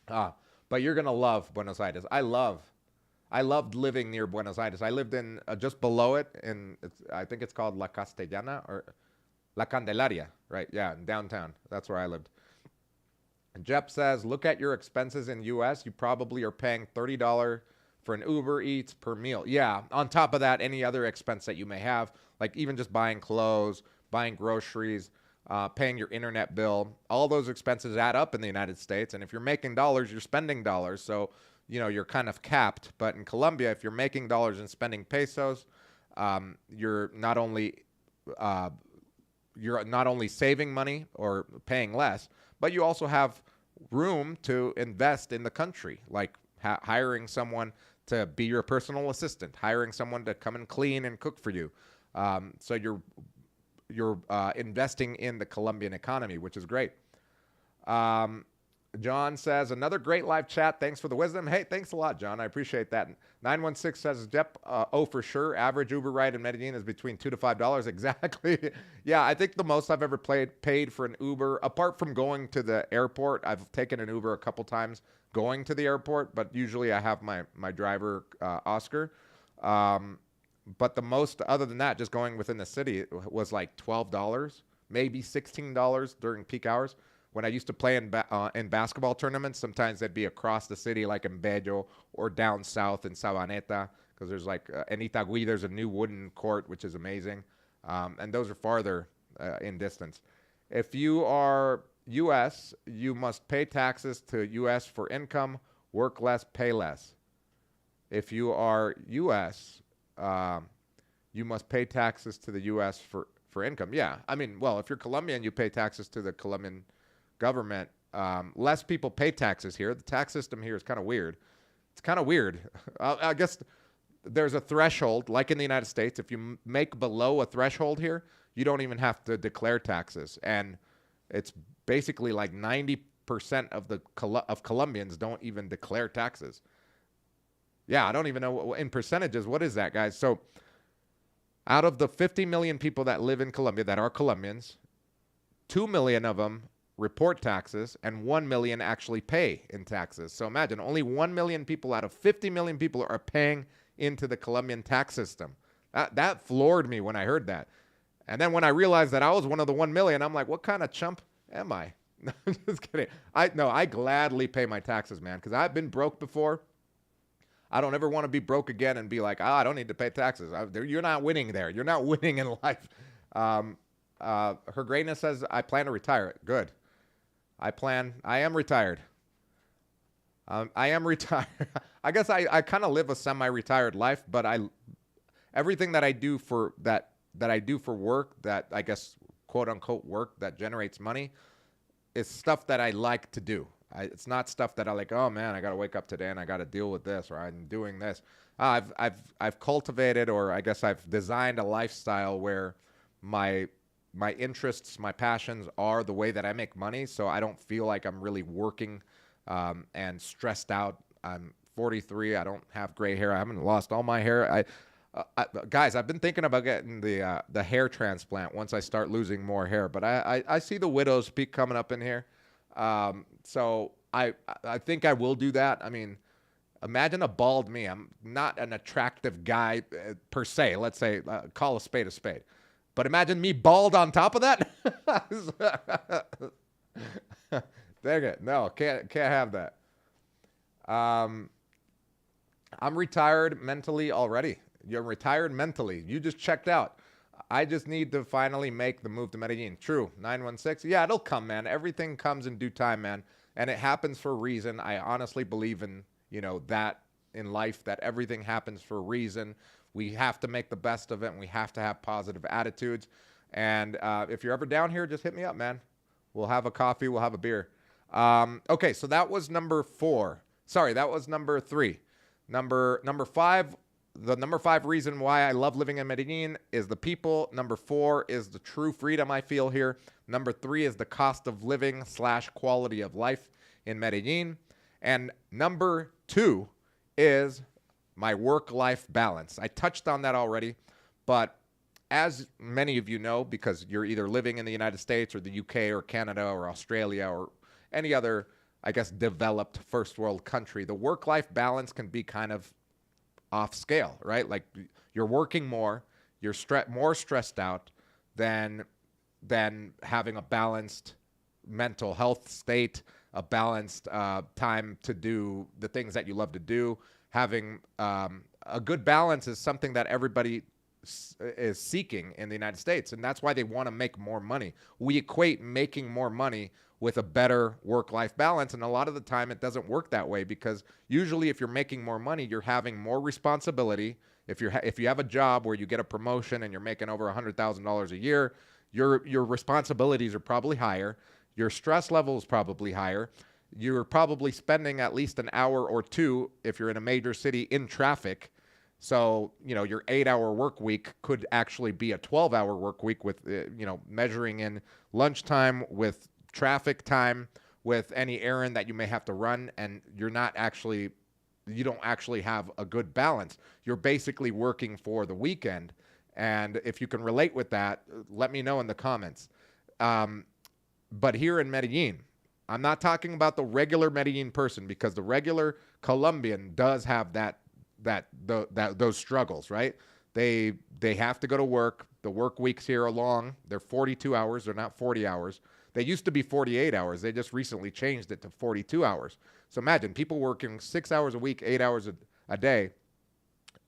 But you're going to love Buenos Aires. I loved living near Buenos Aires. I lived in just below it, I think it's called La Castellana or La Candelaria, right? Yeah, in downtown. That's where I lived. And Jep says, look at your expenses in U.S. You probably are paying $30 for an Uber Eats per meal. Yeah, on top of that, any other expense that you may have, like even just buying clothes, buying groceries, paying your internet bill, all those expenses add up in the United States. And if you're making dollars, you're spending dollars. So you're kind of capped. But in Colombia, if you're making dollars and spending pesos, you're not only saving money or paying less, but you also have room to invest in the country, like hiring someone to be your personal assistant, hiring someone to come and clean and cook for you. So you're investing in the Colombian economy, which is great. John says, another great live chat. Thanks for the wisdom. Hey, thanks a lot, John. I appreciate that. 916 says, Jep, oh, for sure. Average Uber ride in Medellin is between $2 to $5. Exactly. Yeah, I think the most I've ever paid for an Uber, apart from going to the airport, I've taken an Uber a couple times going to the airport, but usually I have my driver, Oscar. But the most, other than that, just going within the city, it was like $12, maybe $16 during peak hours. When I used to play in basketball tournaments, sometimes they'd be across the city, like in Bello, or down south in Sabaneta, because there's like in Itagüí, there's a new wooden court, which is amazing, and those are farther in distance. If you are U.S., you must pay taxes to U.S. for income, work less, pay less. If you are U.S., you must pay taxes to the U.S. for income. Yeah, I mean, well, if you're Colombian, you pay taxes to the Colombian government. Less people pay taxes here. The tax system here is kind of weird. It's kind of weird. I guess there's a threshold, like in the United States. If you make below a threshold here, you don't even have to declare taxes. And it's basically like 90% of Colombians don't even declare taxes. Yeah, I don't even know in percentages. What is that, guys? So out of the 50 million people that live in Colombia that are Colombians, 2 million of them report taxes and 1 million actually pay in taxes. So imagine only 1 million people out of 50 million people are paying into the Colombian tax system. That floored me when I heard that. And then when I realized that I was one of the 1 million, I'm like, what kind of chump am I? No, just kidding. I gladly pay my taxes, man, because I've been broke before. I don't ever want to be broke again and be like, I don't need to pay taxes. You're not winning there. You're not winning in life. Her Greatness says, I plan to retire. Good. I am retired. I am retired. I guess I kind of live a semi-retired life, but everything that I do for that I do for work, that I guess quote unquote work that generates money, is stuff that I like to do. It's not stuff that I like, oh man, I got to wake up today and I got to deal with this, or I'm doing this. I've cultivated, or I guess I've designed a lifestyle where my interests, my passions are the way that I make money, so I don't feel like I'm really working and stressed out. I'm 43. I don't have gray hair. I haven't lost all my hair. Guys, I've been thinking about getting the hair transplant once I start losing more hair, but I see the widow's peak coming up in here. So I think I will do that. I mean, imagine a bald me. I'm not an attractive guy per se. Let's say, call a spade a spade. But imagine me bald on top of that. Dang it. No, can't have that. I'm retired mentally already. You're retired mentally. You just checked out. I just need to finally make the move to Medellin. True. 916. Yeah, it'll come, man. Everything comes in due time, man. And it happens for a reason. I honestly believe in, that in life, that everything happens for a reason. We have to make the best of it, and we have to have positive attitudes. And if you're ever down here, just hit me up, man. We'll have a coffee. We'll have a beer. Okay, so that was number 4. Sorry, that was number 3. Number 5. The number 5 reason why I love living in Medellin is the people. Number 4 is the true freedom I feel here. Number 3 is the cost of living / quality of life in Medellin. And number 2 is my work-life balance. I touched on that already, but as many of you know, because you're either living in the United States or the UK or Canada or Australia or any other, I guess, developed first world country, the work-life balance can be kind of off scale, right? Like you're working more, you're more stressed out than having a balanced mental health state, a balanced time to do the things that you love to do. Having a good balance is something that everybody is seeking in the United States, and that's why they want to make more money. We equate making more money with a better work-life balance, and a lot of the time it doesn't work that way, because usually if you're making more money, you're having more responsibility. If you have a job where you get a promotion and you're making over $100,000 a year, your responsibilities are probably higher. Your stress level is probably higher. You're probably spending at least an hour or 2 if you're in a major city in traffic. So, your 8-hour work week could actually be a 12-hour work week with, measuring in lunchtime, with traffic time, with any errand that you may have to run, and you don't actually have a good balance. You're basically working for the weekend. And if you can relate with that, let me know in the comments. But here in Medellin, I'm not talking about the regular Medellin person, because the regular Colombian does have those struggles, right? They have to go to work. The work weeks here are long. They're 42 hours. They're not 40 hours. They used to be 48 hours. They just recently changed it to 42 hours. So imagine people working 6 hours a week, 8 hours a day.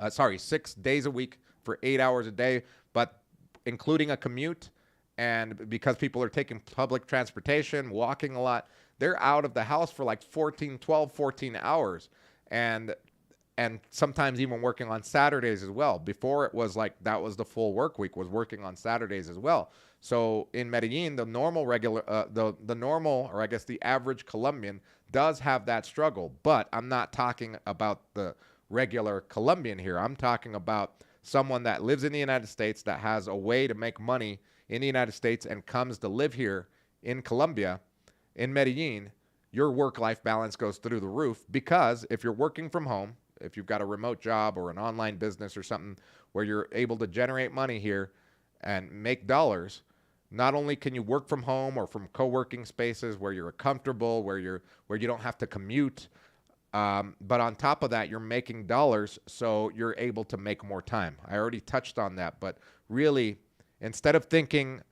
6 days a week for 8 hours a day, but including a commute. And because people are taking public transportation, walking a lot, they're out of the house for like 12, 14 hours. And sometimes even working on Saturdays as well. Before, it was like that was the full work week, was working on Saturdays as well. So in Medellin, the normal or I guess the average Colombian does have that struggle. But I'm not talking about the regular Colombian here. I'm talking about someone that lives in the United States, that has a way to make money in the United States and comes to live here in Colombia, in Medellin. Your work-life balance goes through the roof, because if you're working from home, if you've got a remote job or an online business or something where you're able to generate money here and make dollars, not only can you work from home or from co-working spaces where you're comfortable, where you don't have to commute, but on top of that, you're making dollars, so you're able to make more time. I already touched on that, but really, instead of thinking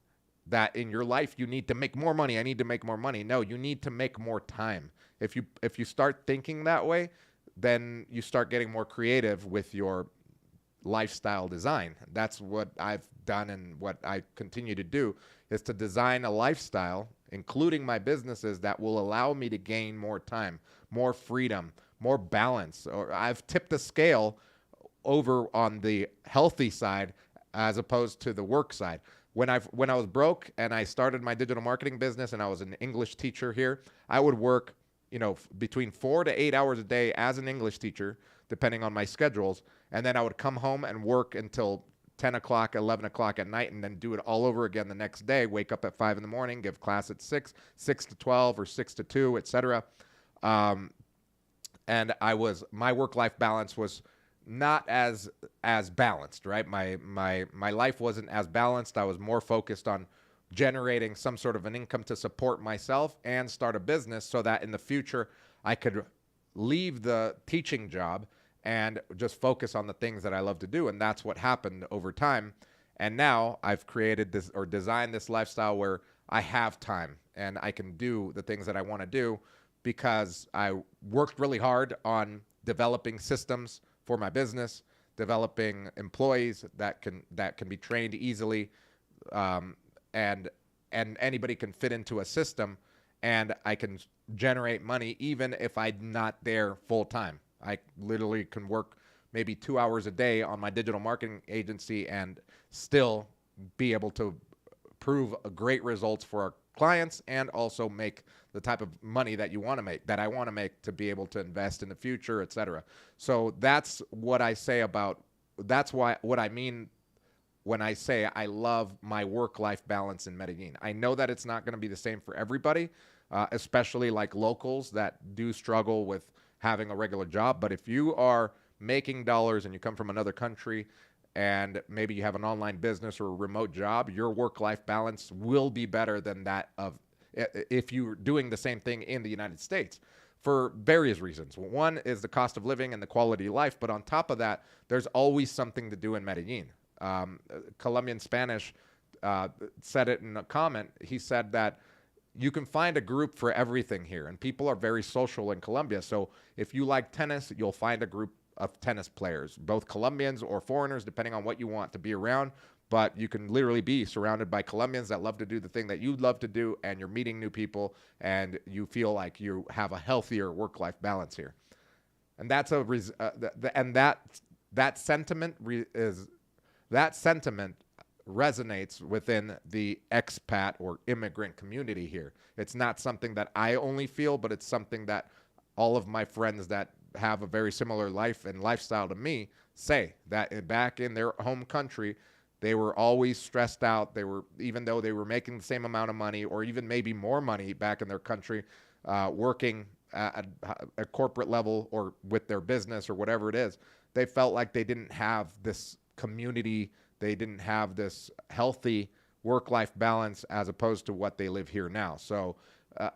that in your life you need to make more money, I need to make more money. No, you need to make more time. If you start thinking that way, then you start getting more creative with your lifestyle design. That's what I've done, and what I continue to do is to design a lifestyle, including my businesses, that will allow me to gain more time, more freedom, more balance. Or I've tipped the scale over on the healthy side as opposed to the work side. When I was broke and I started my digital marketing business and I was an English teacher here, I would work, between 4 to 8 hours a day as an English teacher, depending on my schedules. And then I would come home and work until 10 o'clock, 11 o'clock at night, and then do it all over again the next day. Wake up at 5 in the morning, give class at 6, 6 to 12 or 6 to 2, etc. And my work-life balance was not as balanced, right? My life wasn't as balanced. I was more focused on generating some sort of an income to support myself and start a business, so that in the future I could leave the teaching job and just focus on the things that I love to do. And that's what happened over time. And now I've created this, or designed this lifestyle where I have time and I can do the things that I want to do, because I worked really hard on developing systems for my business, developing employees that can be trained easily, and anybody can fit into a system, and I can generate money even if I'm not there full time. I literally can work maybe 2 hours a day on my digital marketing agency and still be able to prove great results for our clients, and also make the type of money that I want to make to be able to invest in the future, etc. So that's what I say what I mean when I say I love my work-life balance in Medellin. I know that it's not going to be the same for everybody, especially like locals that do struggle with having a regular job. But if you are making dollars and you come from another country, and maybe you have an online business or a remote job, your work-life balance will be better than that of if you're doing the same thing in the United States, for various reasons. One is the cost of living and the quality of life, but on top of that, there's always something to do in Medellin. Colombian Spanish said it in a comment. He said that you can find a group for everything here, and people are very social in Colombia. So if you like tennis, you'll find a group of tennis players, both Colombians or foreigners, depending on what you want to be around. But you can literally be surrounded by Colombians that love to do the thing that you love to do, and you're meeting new people, and you feel like you have a healthier work-life balance here. And that's that sentiment resonates within the expat or immigrant community here. It's not something that I only feel, but it's something that all of my friends that have a very similar life and lifestyle to me say, that back in their home country, they were always stressed out. Even though they were making the same amount of money, or even maybe more money back in their country, working at a corporate level or with their business or whatever it is, they felt like they didn't have this community, they didn't have this healthy work-life balance as opposed to what they live here now. So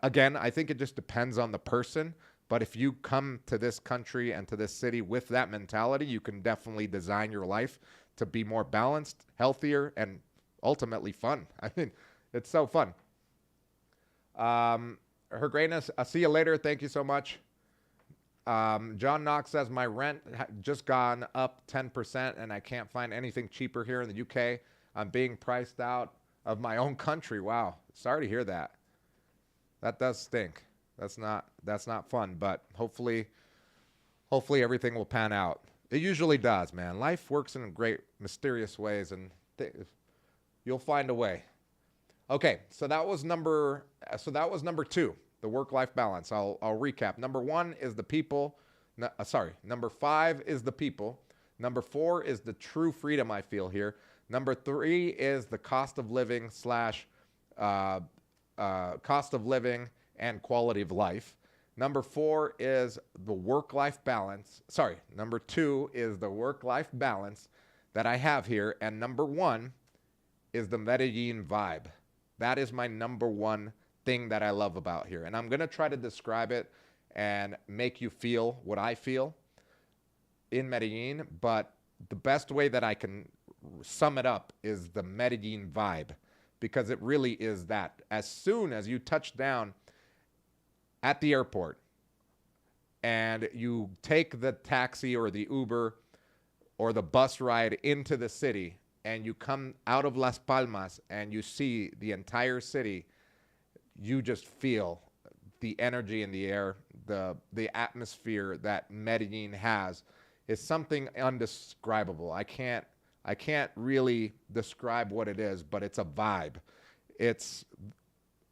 again, I think it just depends on the person. But if you come to this country and to this city with that mentality, you can definitely design your life to be more balanced, healthier, and ultimately fun. I mean, it's so fun. Her Greatness, I'll see you later. Thank you so much. John Knox says, my rent just gone up 10% and I can't find anything cheaper here in the UK. I'm being priced out of my own country. Wow. Sorry to hear that. That does stink. That's not fun, but hopefully everything will pan out. It usually does, man. Life works in great mysterious ways, and you'll find a way. Okay, so that was number two, the work-life balance. I'll recap. Number one is the people. Number five is the people. Number four is the true freedom I feel here. Number three is the cost of living and quality of life. Number four is the work-life balance. Number two is the work-life balance that I have here. And number one is the Medellin vibe. That is my number one thing that I love about here. And I'm going to try to describe it and make you feel what I feel in Medellin. But the best way that I can sum it up is the Medellin vibe, because it really is that. As soon as you touch down at the airport and you take the taxi or the Uber or the bus ride into the city and you come out of Las Palmas and you see the entire city, you just feel the energy in the air, the atmosphere that Medellin has is something undescribable. I can't really describe what it is, but it's a vibe. It's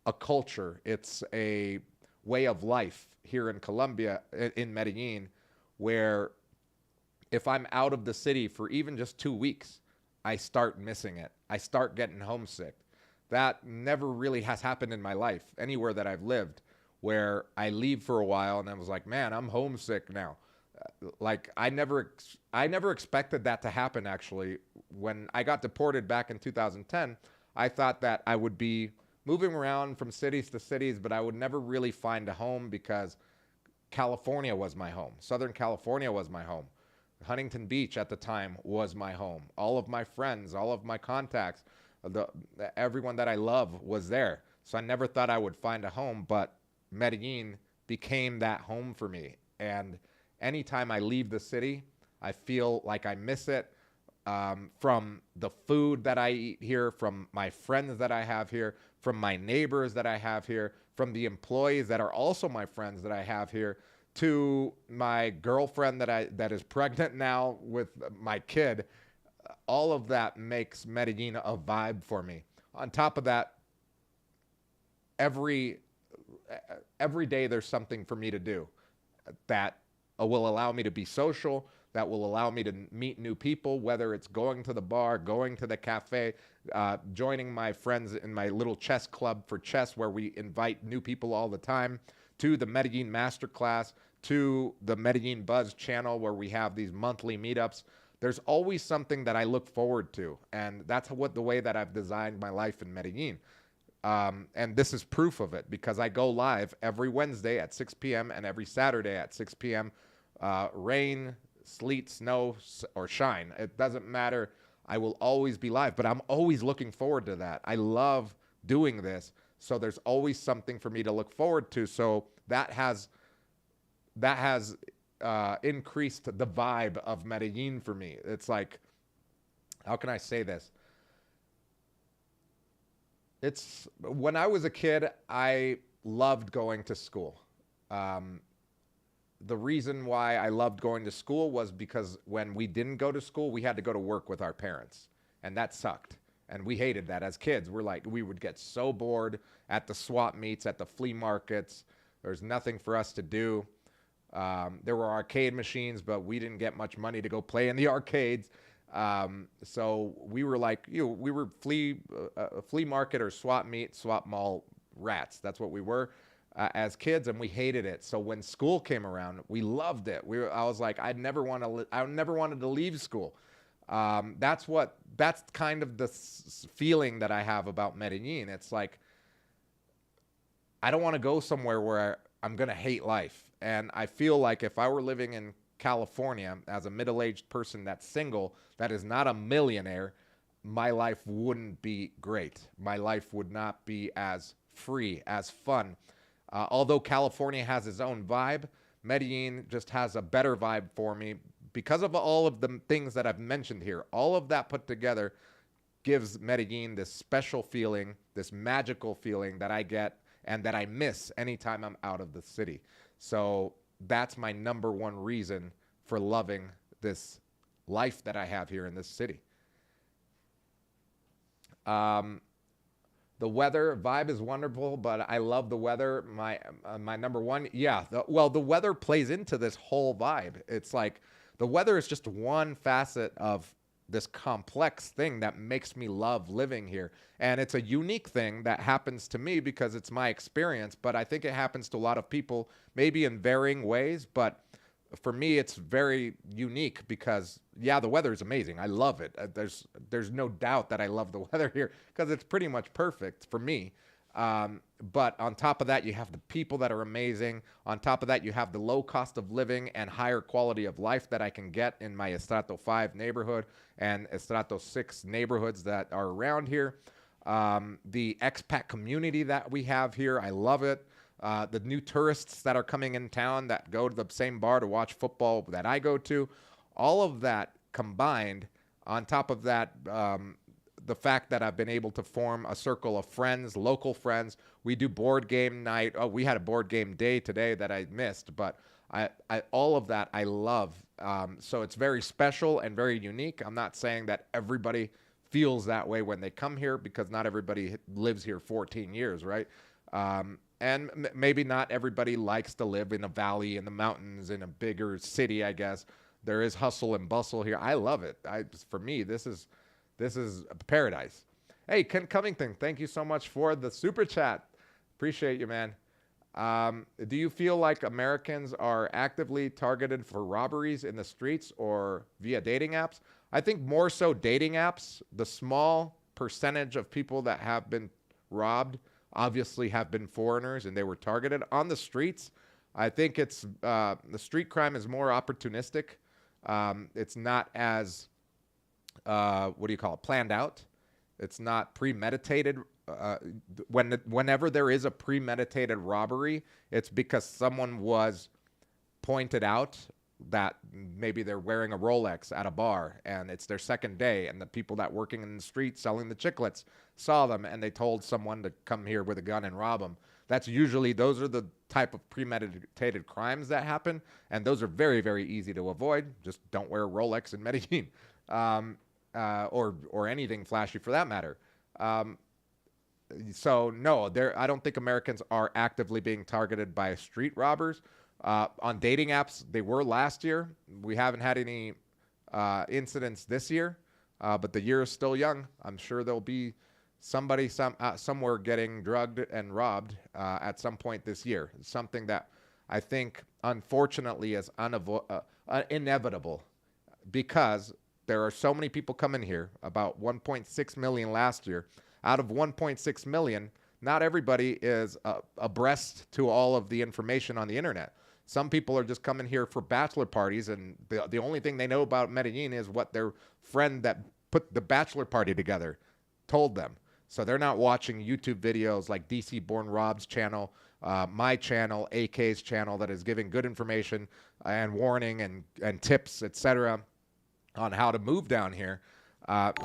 a culture. It's a way of life here in Colombia, in Medellin, where if I'm out of the city for even just 2 weeks, I start missing it. I start getting homesick. That never really has happened in my life, anywhere that I've lived, where I leave for a while and I was like, man, I'm homesick now. Like I never expected that to happen. Actually, when I got deported back in 2010, I thought that I would be moving around from cities to cities, but I would never really find a home because California was my home. Southern California was my home. Huntington Beach at the time was my home. All of my friends, all of my contacts, everyone that I love was there. So I never thought I would find a home, but Medellin became that home for me. And anytime I leave the city, I feel like I miss it. From the food that I eat here, from my friends that I have here, from my neighbors that I have here, from the employees that are also my friends that I have here, to my girlfriend that is pregnant now with my kid. All of that makes Medellin a vibe for me. On top of that, every day there's something for me to do that will allow me to be social, that will allow me to meet new people, whether it's going to the bar, going to the cafe, joining my friends in my little chess club for chess where we invite new people all the time, to the Medellin Masterclass, to the Medellin Buzz channel where we have these monthly meetups. There's always something that I look forward to, and that's the way that I've designed my life in Medellin. And this is proof of it because I go live every Wednesday at 6 p.m. and every Saturday at 6 p.m. Rain, sleet, snow, or shine. It doesn't matter. I will always be live, but I'm always looking forward to that. I love doing this, so there's always something for me to look forward to. So that has increased the vibe of Medellin for me. It's like, how can I say this? It's when I was a kid, I loved going to school. The reason why I loved going to school was because when we didn't go to school, we had to go to work with our parents, and that sucked. And we hated that as kids. We would get so bored at the swap meets, at the flea markets. There's nothing for us to do. There were arcade machines, but we didn't get much money to go play in the arcades. So we were like, we were flea market or swap meet, swap mall rats. That's what we were. as kids, and we hated it. So when school came around, we loved it. I was like, I never wanted to leave school. That's kind of the feeling that I have about Medellin. It's like I don't want to go somewhere where I'm gonna hate life. And I feel like if I were living in California as a middle-aged person that's single, that is not a millionaire, my life wouldn't be great. My life would not be as free, as fun. Although California has its own vibe, Medellin just has a better vibe for me because of all of the things that I've mentioned here. All of that put together gives Medellin this special feeling, this magical feeling that I get and that I miss anytime I'm out of the city. So that's my number one reason for loving this life that I have here in this city. The weather vibe is wonderful, but I love the weather. My number one, yeah. The weather plays into this whole vibe. It's like the weather is just one facet of this complex thing that makes me love living here. And it's a unique thing that happens to me because it's my experience, but I think it happens to a lot of people, maybe in varying ways. But for me, it's very unique because, yeah, the weather is amazing. I love it. There's no doubt that I love the weather here because it's pretty much perfect for me. But on top of that, you have the people that are amazing. On top of that, you have the low cost of living and higher quality of life that I can get in my Estrato 5 neighborhood and Estrato 6 neighborhoods that are around here. The expat community that we have here, I love it. The new tourists that are coming in town that go to the same bar to watch football that I go to, all of that combined, on top of that, the fact that I've been able to form a circle of friends, local friends. We do board game night. Oh, we had a board game day today that I missed, but all of that I love. So it's very special and very unique. I'm not saying that everybody feels that way when they come here because not everybody lives here 14 years, right? And maybe not everybody likes to live in a valley in the mountains in a bigger city, I guess. There is hustle and bustle here. I love it. For me, this is paradise. Hey, Ken Covington, thank you so much for the super chat. Appreciate you, man. Do you feel like Americans are actively targeted for robberies in the streets or via dating apps? I think more so dating apps. The small percentage of people that have been robbed obviously have been foreigners and they were targeted. On the streets, I think it's the street crime is more opportunistic. It's not as planned out. It's not premeditated. Whenever there is a premeditated robbery, it's because someone was pointed out that maybe they're wearing a Rolex at a bar and it's their second day, and the people that working in the street selling the chiclets saw them and they told someone to come here with a gun and rob them. Those are the type of premeditated crimes that happen, and those are very, very easy to avoid. Just don't wear a Rolex in Medellin, or anything flashy for that matter. So no, I don't think Americans are actively being targeted by street robbers. On dating apps, they were last year. We haven't had any incidents this year, but the year is still young. I'm sure there'll be somebody somewhere getting drugged and robbed at some point this year. It's something that I think, unfortunately, is inevitable because there are so many people coming here, about 1.6 million last year. Out of 1.6 million, not everybody is abreast to all of the information on the internet. Some people are just coming here for bachelor parties, and the only thing they know about Medellin is what their friend that put the bachelor party together told them. So they're not watching YouTube videos like DC Born Rob's channel, my channel, AK's channel that is giving good information and warning and tips, etc., on how to move down here.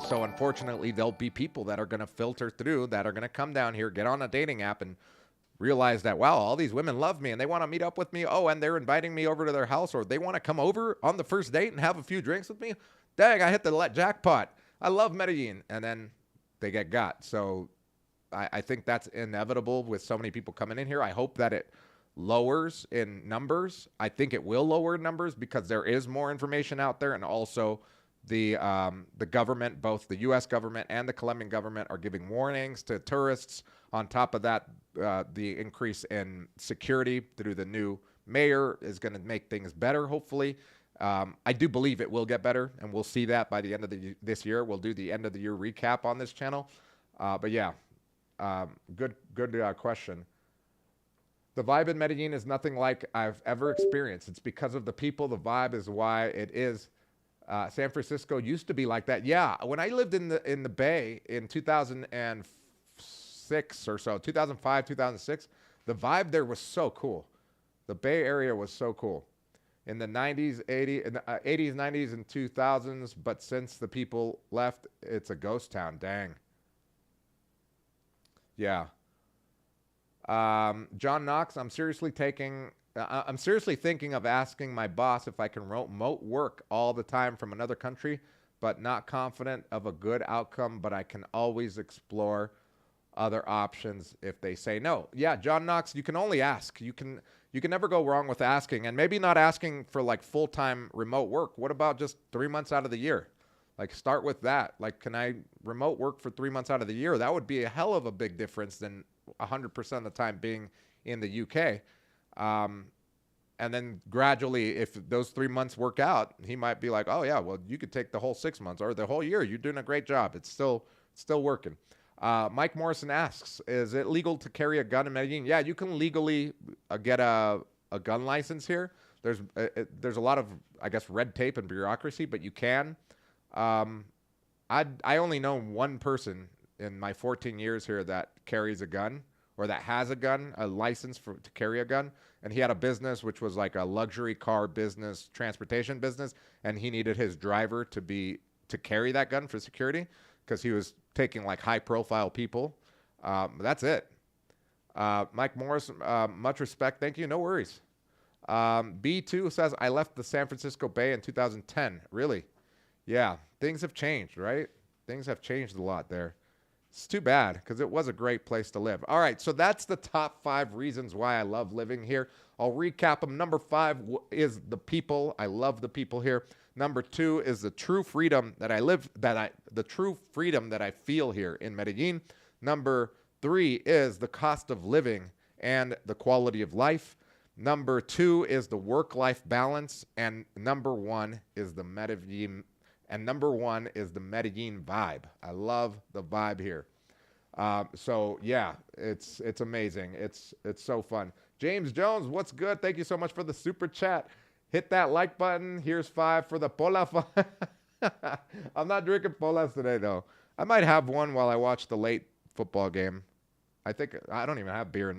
So unfortunately, there'll be people that are going to filter through, that are going to come down here, get on a dating app, and realize that, wow, all these women love me and they want to meet up with me. Oh, and they're inviting me over to their house, or they want to come over on the first date and have a few drinks with me. Dang, I hit the jackpot. I love Medellin. And then they get got. So I think that's inevitable with so many people coming in here. I hope that it lowers in numbers. I think it will lower numbers because there is more information out there, and also The government, both the U.S. government and the Colombian government, are giving warnings to tourists. On top of that, the increase in security through the new mayor is going to make things better, hopefully. I do believe it will get better, and we'll see that by the end of this year. We'll do the end of the year recap on this channel. But yeah, good question. The vibe in Medellin is nothing like I've ever experienced. It's because of the people. The vibe is why it is. San Francisco used to be like that. Yeah, when I lived in the Bay in 2006 or so, 2005, 2006, the vibe there was so cool. The Bay Area was so cool. In the 90s, 80s, 90s, and 2000s, but since the people left, it's a ghost town. Dang. Yeah. John Knox, I'm seriously thinking of asking my boss if I can remote work all the time from another country, but not confident of a good outcome, but I can always explore other options if they say no. Yeah, John Knox, you can only ask. You can never go wrong with asking, and maybe not asking for like full-time remote work. What about just 3 months out of the year? Like, start with that. Like, can I remote work for 3 months out of the year? That would be a hell of a big difference than 100% of the time being in the UK. And then gradually, if those 3 months work out, he might be like, oh yeah, well, you could take the whole 6 months or the whole year. You're doing a great job. It's still working. Mike Morrison asks, is it legal to carry a gun in Medellin? Yeah, you can legally get a gun license here. There's a lot of, I guess, red tape and bureaucracy, but you can. I only know one person in my 14 years here that carries a gun, or that has a gun, a license to carry a gun. And he had a business which was like a luxury car business, transportation business, and he needed his driver to carry that gun for security because he was taking like high profile people. That's it. Mike Morris, much respect. Thank you. No worries. B2 says, I left the San Francisco Bay in 2010. Really? Yeah. Things have changed, right? Things have changed a lot there. It's too bad because it was a great place to live. All right, so that's the top 5 reasons why I love living here. I'll recap them. Number 5 is the people. I love the people here. Number 2 is the true freedom that I feel here in Medellin. Number 3 is the cost of living and the quality of life. Number 2 is the work-life balance, and number 1 is the Medellin. And number 1 is the Medellin vibe. I love the vibe here. So yeah, it's amazing. It's so fun. James Jones, what's good? Thank you so much for the super chat. Hit that like button. Here's 5 for the pola. I'm not drinking polas today though. I might have one while I watch the late football game. I think I don't even have beer.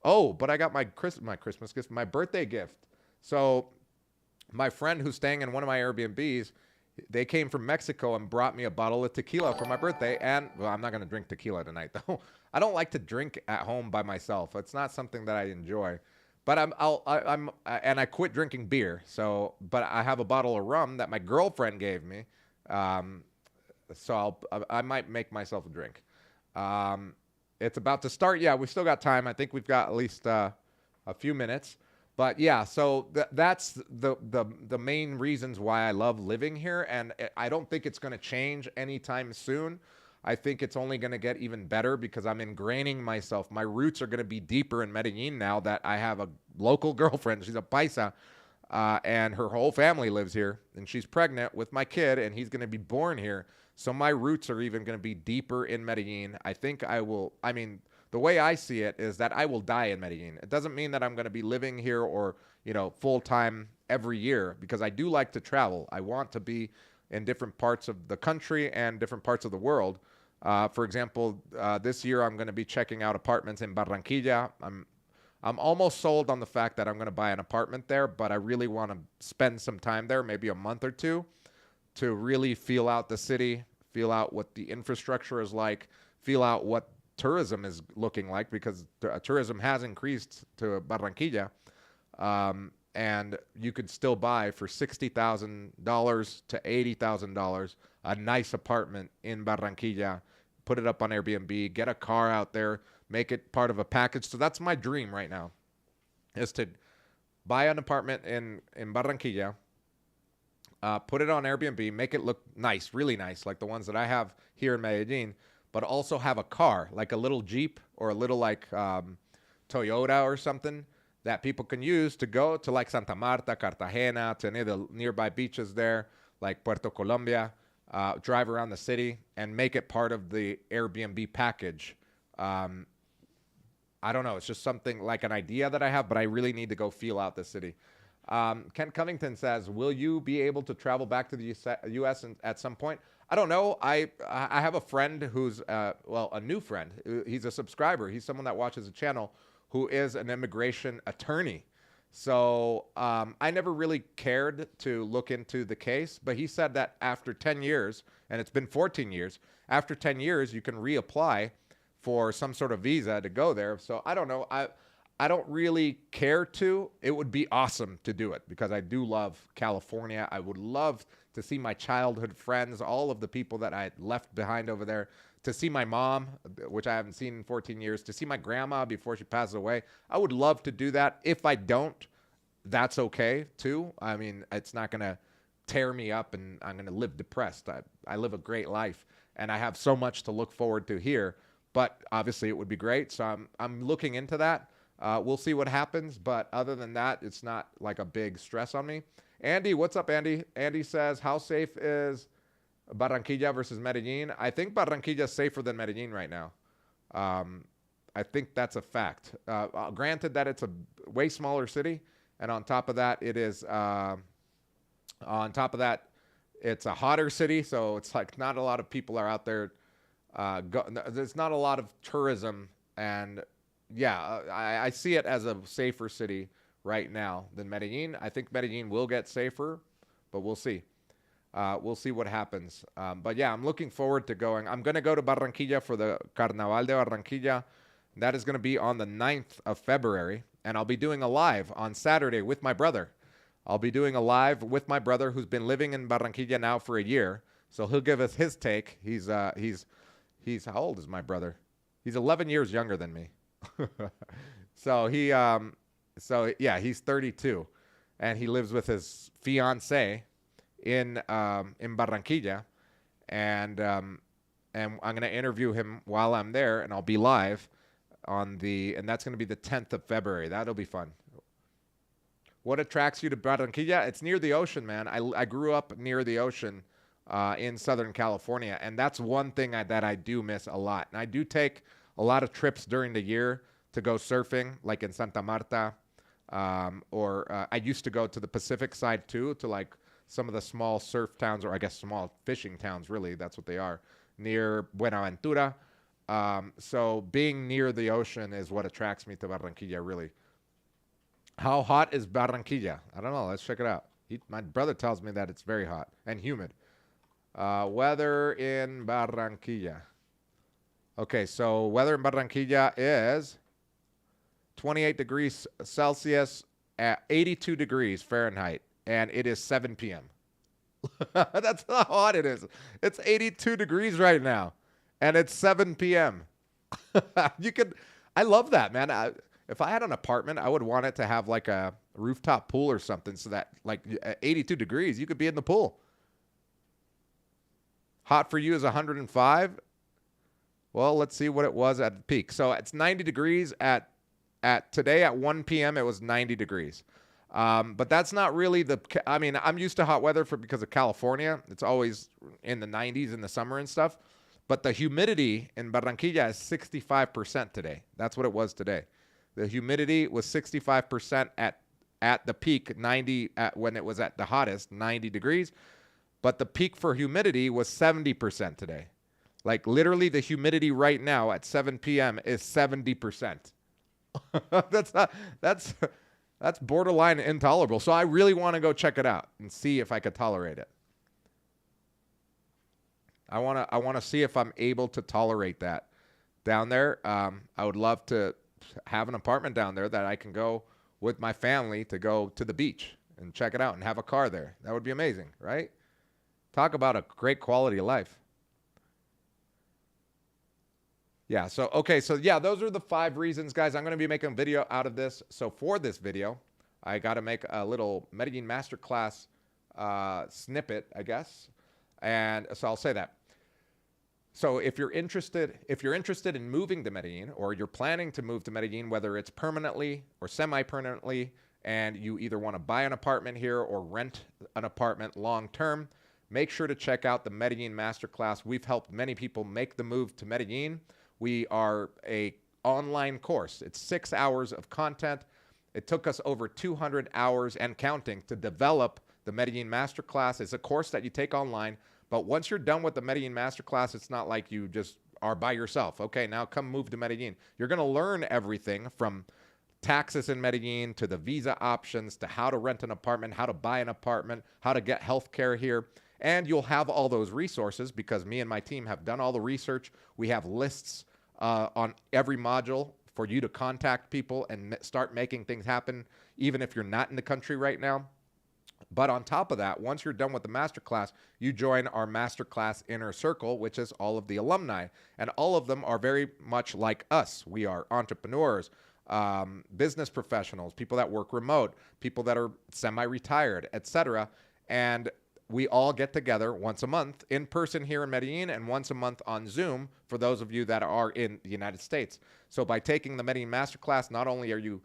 But I got my Christmas gift, my birthday gift. So my friend who's staying in one of my Airbnbs, they came from Mexico and brought me a bottle of tequila for my birthday. And, well, I'm not going to drink tequila tonight, though. I don't like to drink at home by myself. It's not something that I enjoy. But I quit drinking beer. So, but I have a bottle of rum that my girlfriend gave me. So I might make myself a drink. It's about to start. Yeah, we still got time. I think we've got at least a few minutes. But yeah, so that's the main reasons why I love living here, and I don't think it's going to change anytime soon. I think it's only going to get even better because I'm ingraining myself. My roots are going to be deeper in Medellin now that I have a local girlfriend. She's a paisa, and her whole family lives here, and she's pregnant with my kid, and he's going to be born here. So my roots are even going to be deeper in Medellin. I think the way I see it is that I will die in Medellin. It doesn't mean that I'm going to be living here or, full-time every year, because I do like to travel. I want to be in different parts of the country and different parts of the world. For example, this year I'm going to be checking out apartments in Barranquilla. I'm almost sold on the fact that I'm going to buy an apartment there, but I really want to spend some time there, maybe a month or two, to really feel out the city, feel out what the infrastructure is like, feel out what tourism is looking like, because tourism has increased to Barranquilla, and you could still buy for $60,000 to $80,000 a nice apartment in Barranquilla, put it up on Airbnb, get a car out there, make it part of a package. So that's my dream right now, is to buy an apartment in Barranquilla, put it on Airbnb, make it look nice, really nice, like the ones that I have here in Medellin, but also have a car, like a little Jeep or a little like Toyota or something that people can use to go to like Santa Marta, Cartagena, to any of the nearby beaches there, like Puerto Colombia, drive around the city and make it part of the Airbnb package. I don't know. It's just something like an idea that I have, but I really need to go feel out the city. Ken Covington says, will you be able to travel back to the U.S. at some point? I don't know. I have a friend who's, a new friend. He's a subscriber. He's someone that watches the channel who is an immigration attorney. So I never really cared to look into the case, but he said that after 10 years, and it's been 14 years, after 10 years, you can reapply for some sort of visa to go there. So I don't know. I don't really care to. It would be awesome to do it because I do love California. I would love to see my childhood friends, all of the people that I left behind over there, to see my mom, which I haven't seen in 14 years, to see my grandma before she passes away. I would love to do that. If I don't, that's okay too. I mean, it's not going to tear me up and I'm going to live depressed. I live a great life and I have so much to look forward to here, but obviously it would be great. So I'm looking into that. We'll see what happens. But other than that, it's not like a big stress on me. Andy, what's up, Andy? Andy says, how safe is Barranquilla versus Medellin? I think Barranquilla is safer than Medellin right now. I think that's a fact. Granted that it's a way smaller city. And on top of that, it's a hotter city. So it's like not a lot of people are out there. There's not a lot of tourism. And yeah, I see it as a safer city right now than Medellin. I think Medellin will get safer, but we'll see. We'll see what happens. But yeah, I'm looking forward to going. I'm going to go to Barranquilla for the Carnaval de Barranquilla. That is going to be on the 9th of February. And I'll be doing a live on Saturday with my brother. I'll be doing a live with my brother who's been living in Barranquilla now for a year. So he'll give us his take. He's how old is my brother? He's 11 years younger than me. So he's 32 and he lives with his fiance in Barranquilla. And I'm going to interview him while I'm there and I'll be live and that's going to be the 10th of February. That'll be fun. What attracts you to Barranquilla? It's near the ocean, man. I grew up near the ocean in Southern California, and that's one thing that I do miss a lot. And I do take a lot of trips during the year to go surfing, like in Santa Marta, or I used to go to the Pacific side too, to like some of the small surf towns, or I guess small fishing towns, really, that's what they are, near Buenaventura. So being near the ocean is what attracts me to Barranquilla, really. How hot is Barranquilla? I don't know. Let's check it out. My brother tells me that it's very hot and humid. Weather in Barranquilla. Okay, so weather in Barranquilla is 28 degrees Celsius at 82 degrees Fahrenheit, and it is 7 p.m. That's how hot it is. It's 82 degrees right now, and it's 7 p.m. I love that, man. If I had an apartment, I would want it to have like a rooftop pool or something so that like at 82 degrees, you could be in the pool. Hot for you is 105. Well, let's see what it was at the peak. So it's 90 degrees at today at 1 p.m. It was 90 degrees. But that's not really I'm used to hot weather because of California. It's always in the 90s in the summer and stuff. But the humidity in Barranquilla is 65% today. That's what it was today. The humidity was 65% at the peak, 90 when it was at the hottest, 90 degrees. But the peak for humidity was 70% today. Like literally the humidity right now at 7 p.m. is 70%. That's borderline intolerable. So I really want to go check it out and see if I could tolerate it. I want to see if I'm able to tolerate that down there. I would love to have an apartment down there that I can go with my family to go to the beach and check it out and have a car there. That would be amazing, right? Talk about a great quality of life. Yeah, so those are the 5 reasons, guys. I'm going to be making a video out of this. So for this video, I got to make a little Medellin masterclass snippet, I guess. And so I'll say that. So if you're interested in moving to Medellin, or you're planning to move to Medellin, whether it's permanently or semi-permanently, and you either want to buy an apartment here or rent an apartment long term, make sure to check out the Medellin Masterclass. We've helped many people make the move to Medellin. We are a online course. It's 6 hours of content. It took us over 200 hours and counting to develop the Medellin Masterclass. It's a course that you take online. But once you're done with the Medellin Masterclass, it's not like you just are by yourself. Okay, now come move to Medellin. You're going to learn everything from taxes in Medellin to the visa options to how to rent an apartment, how to buy an apartment, how to get health care here. And you'll have all those resources because me and my team have done all the research. We have lists on every module for you to contact people and start making things happen, even if you're not in the country right now. But on top of that, once you're done with the masterclass, you join our masterclass inner circle, which is all of the alumni. And all of them are very much like us. We are entrepreneurs, business professionals, people that work remote, people that are semi-retired, etc. And we all get together once a month in person here in Medellin and once a month on Zoom for those of you that are in the United States. So by taking the Medellin Masterclass, not only are you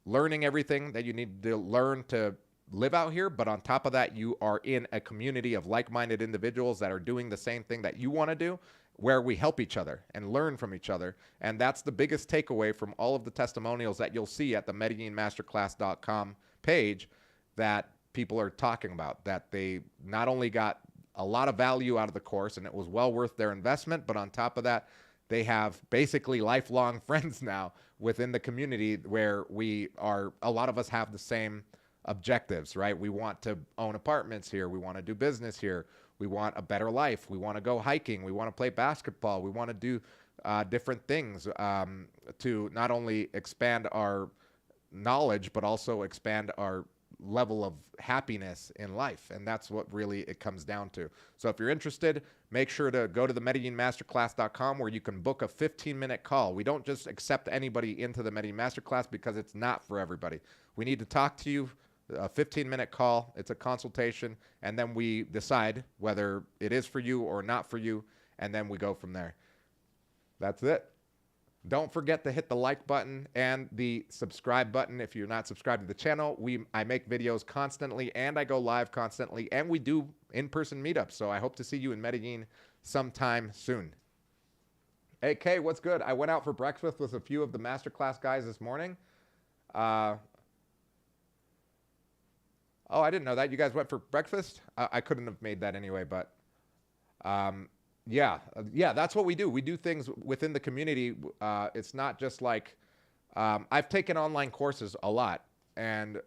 learning everything that you need to learn to live out here, but on top of that, you are in a community of like-minded individuals that are doing the same thing that you want to do, where we help each other and learn from each other. And that's the biggest takeaway from all of the testimonials that you'll see at the MedellinMasterclass.com page that people are talking about, that they not only got a lot of value out of the course and it was well worth their investment, but on top of that, they have basically lifelong friends now within the community where a lot of us have the same objectives, right? We want to own apartments here. We want to do business here. We want a better life. We want to go hiking. We want to play basketball. We want to do different things to not only expand our knowledge, but also expand our level of happiness in life. And that's what really it comes down to. So if you're interested, make sure to go to the MedellinMasterclass.com where you can book a 15-minute call. We don't just accept anybody into the Medellin Masterclass because it's not for everybody. We need to talk to you. A 15-minute call. It's a consultation, and then we decide whether it is for you or not for you, and then we go from there. That's it. Don't forget to hit the like button and the subscribe button if you're not subscribed to the channel. I make videos constantly, and I go live constantly, and we do in-person meetups, so I hope to see you in Medellin sometime soon. Hey, Kay, what's good? I went out for breakfast with a few of the masterclass guys this morning. Oh, I didn't know that. You guys went for breakfast? I couldn't have made that anyway, but yeah, that's what we do. We do things within the community. It's not just like I've taken online courses a lot, and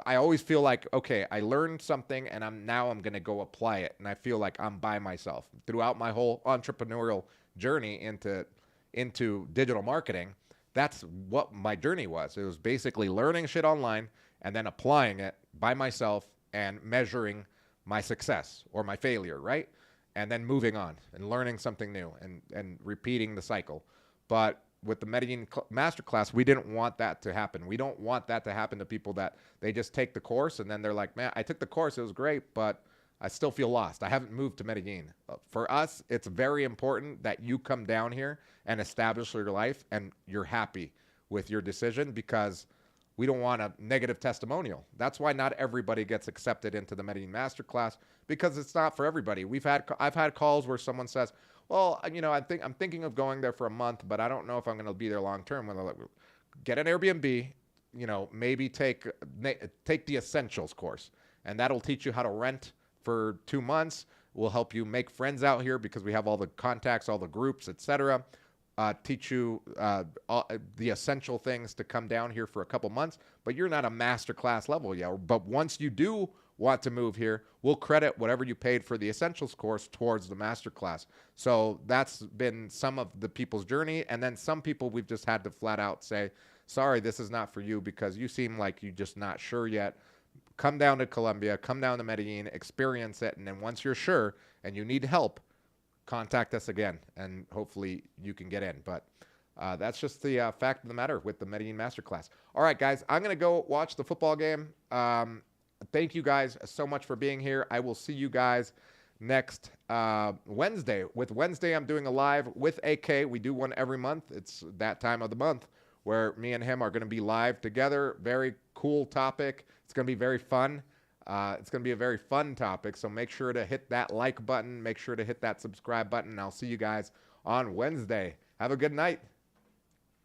I always feel like, okay, I learned something, and I'm going to go apply it, and I feel like I'm by myself. Throughout my whole entrepreneurial journey into digital marketing, that's what my journey was. It was basically learning shit online and then applying it by myself and measuring my success or my failure, right? And then moving on and learning something new and repeating the cycle. But with the Medellin Masterclass, we didn't want that to happen. We don't want that to happen to people that they just take the course and then they're like, man, I took the course, it was great, but I still feel lost. I haven't moved to Medellin. For us, it's very important that you come down here and establish your life and you're happy with your decision, because we don't want a negative testimonial. That's why not everybody gets accepted into the Medellin Masterclass, because it's not for everybody. I've had calls where someone says, well, I'm thinking of going there for a month, but I don't know if I'm going to be there long term. When they're like, get an Airbnb, maybe take the Essentials course, and that'll teach you how to rent for 2 months. We'll help you make friends out here because we have all the contacts, all the groups, etc. Teach you the essential things to come down here for a couple months, but you're not a master class level yet. But once you do want to move here, we'll credit whatever you paid for the essentials course towards the master class. So that's been some of the people's journey. And then some people we've just had to flat out say, sorry, this is not for you because you seem like you're just not sure yet. Come down to Colombia, come down to Medellin, experience it. And then once you're sure and you need help, contact us again, and hopefully you can get in. But that's just the fact of the matter with the Medellin Masterclass. All right, guys, I'm going to go watch the football game. thank you guys so much for being here. I will see you guys next Wednesday. With Wednesday, I'm doing a live with AK. We do one every month. It's that time of the month where me and him are going to be live together. Very cool topic. It's going to be very fun. It's going to be a very fun topic. So make sure to hit that like button. Make sure to hit that subscribe button. And I'll see you guys on Wednesday. Have a good night.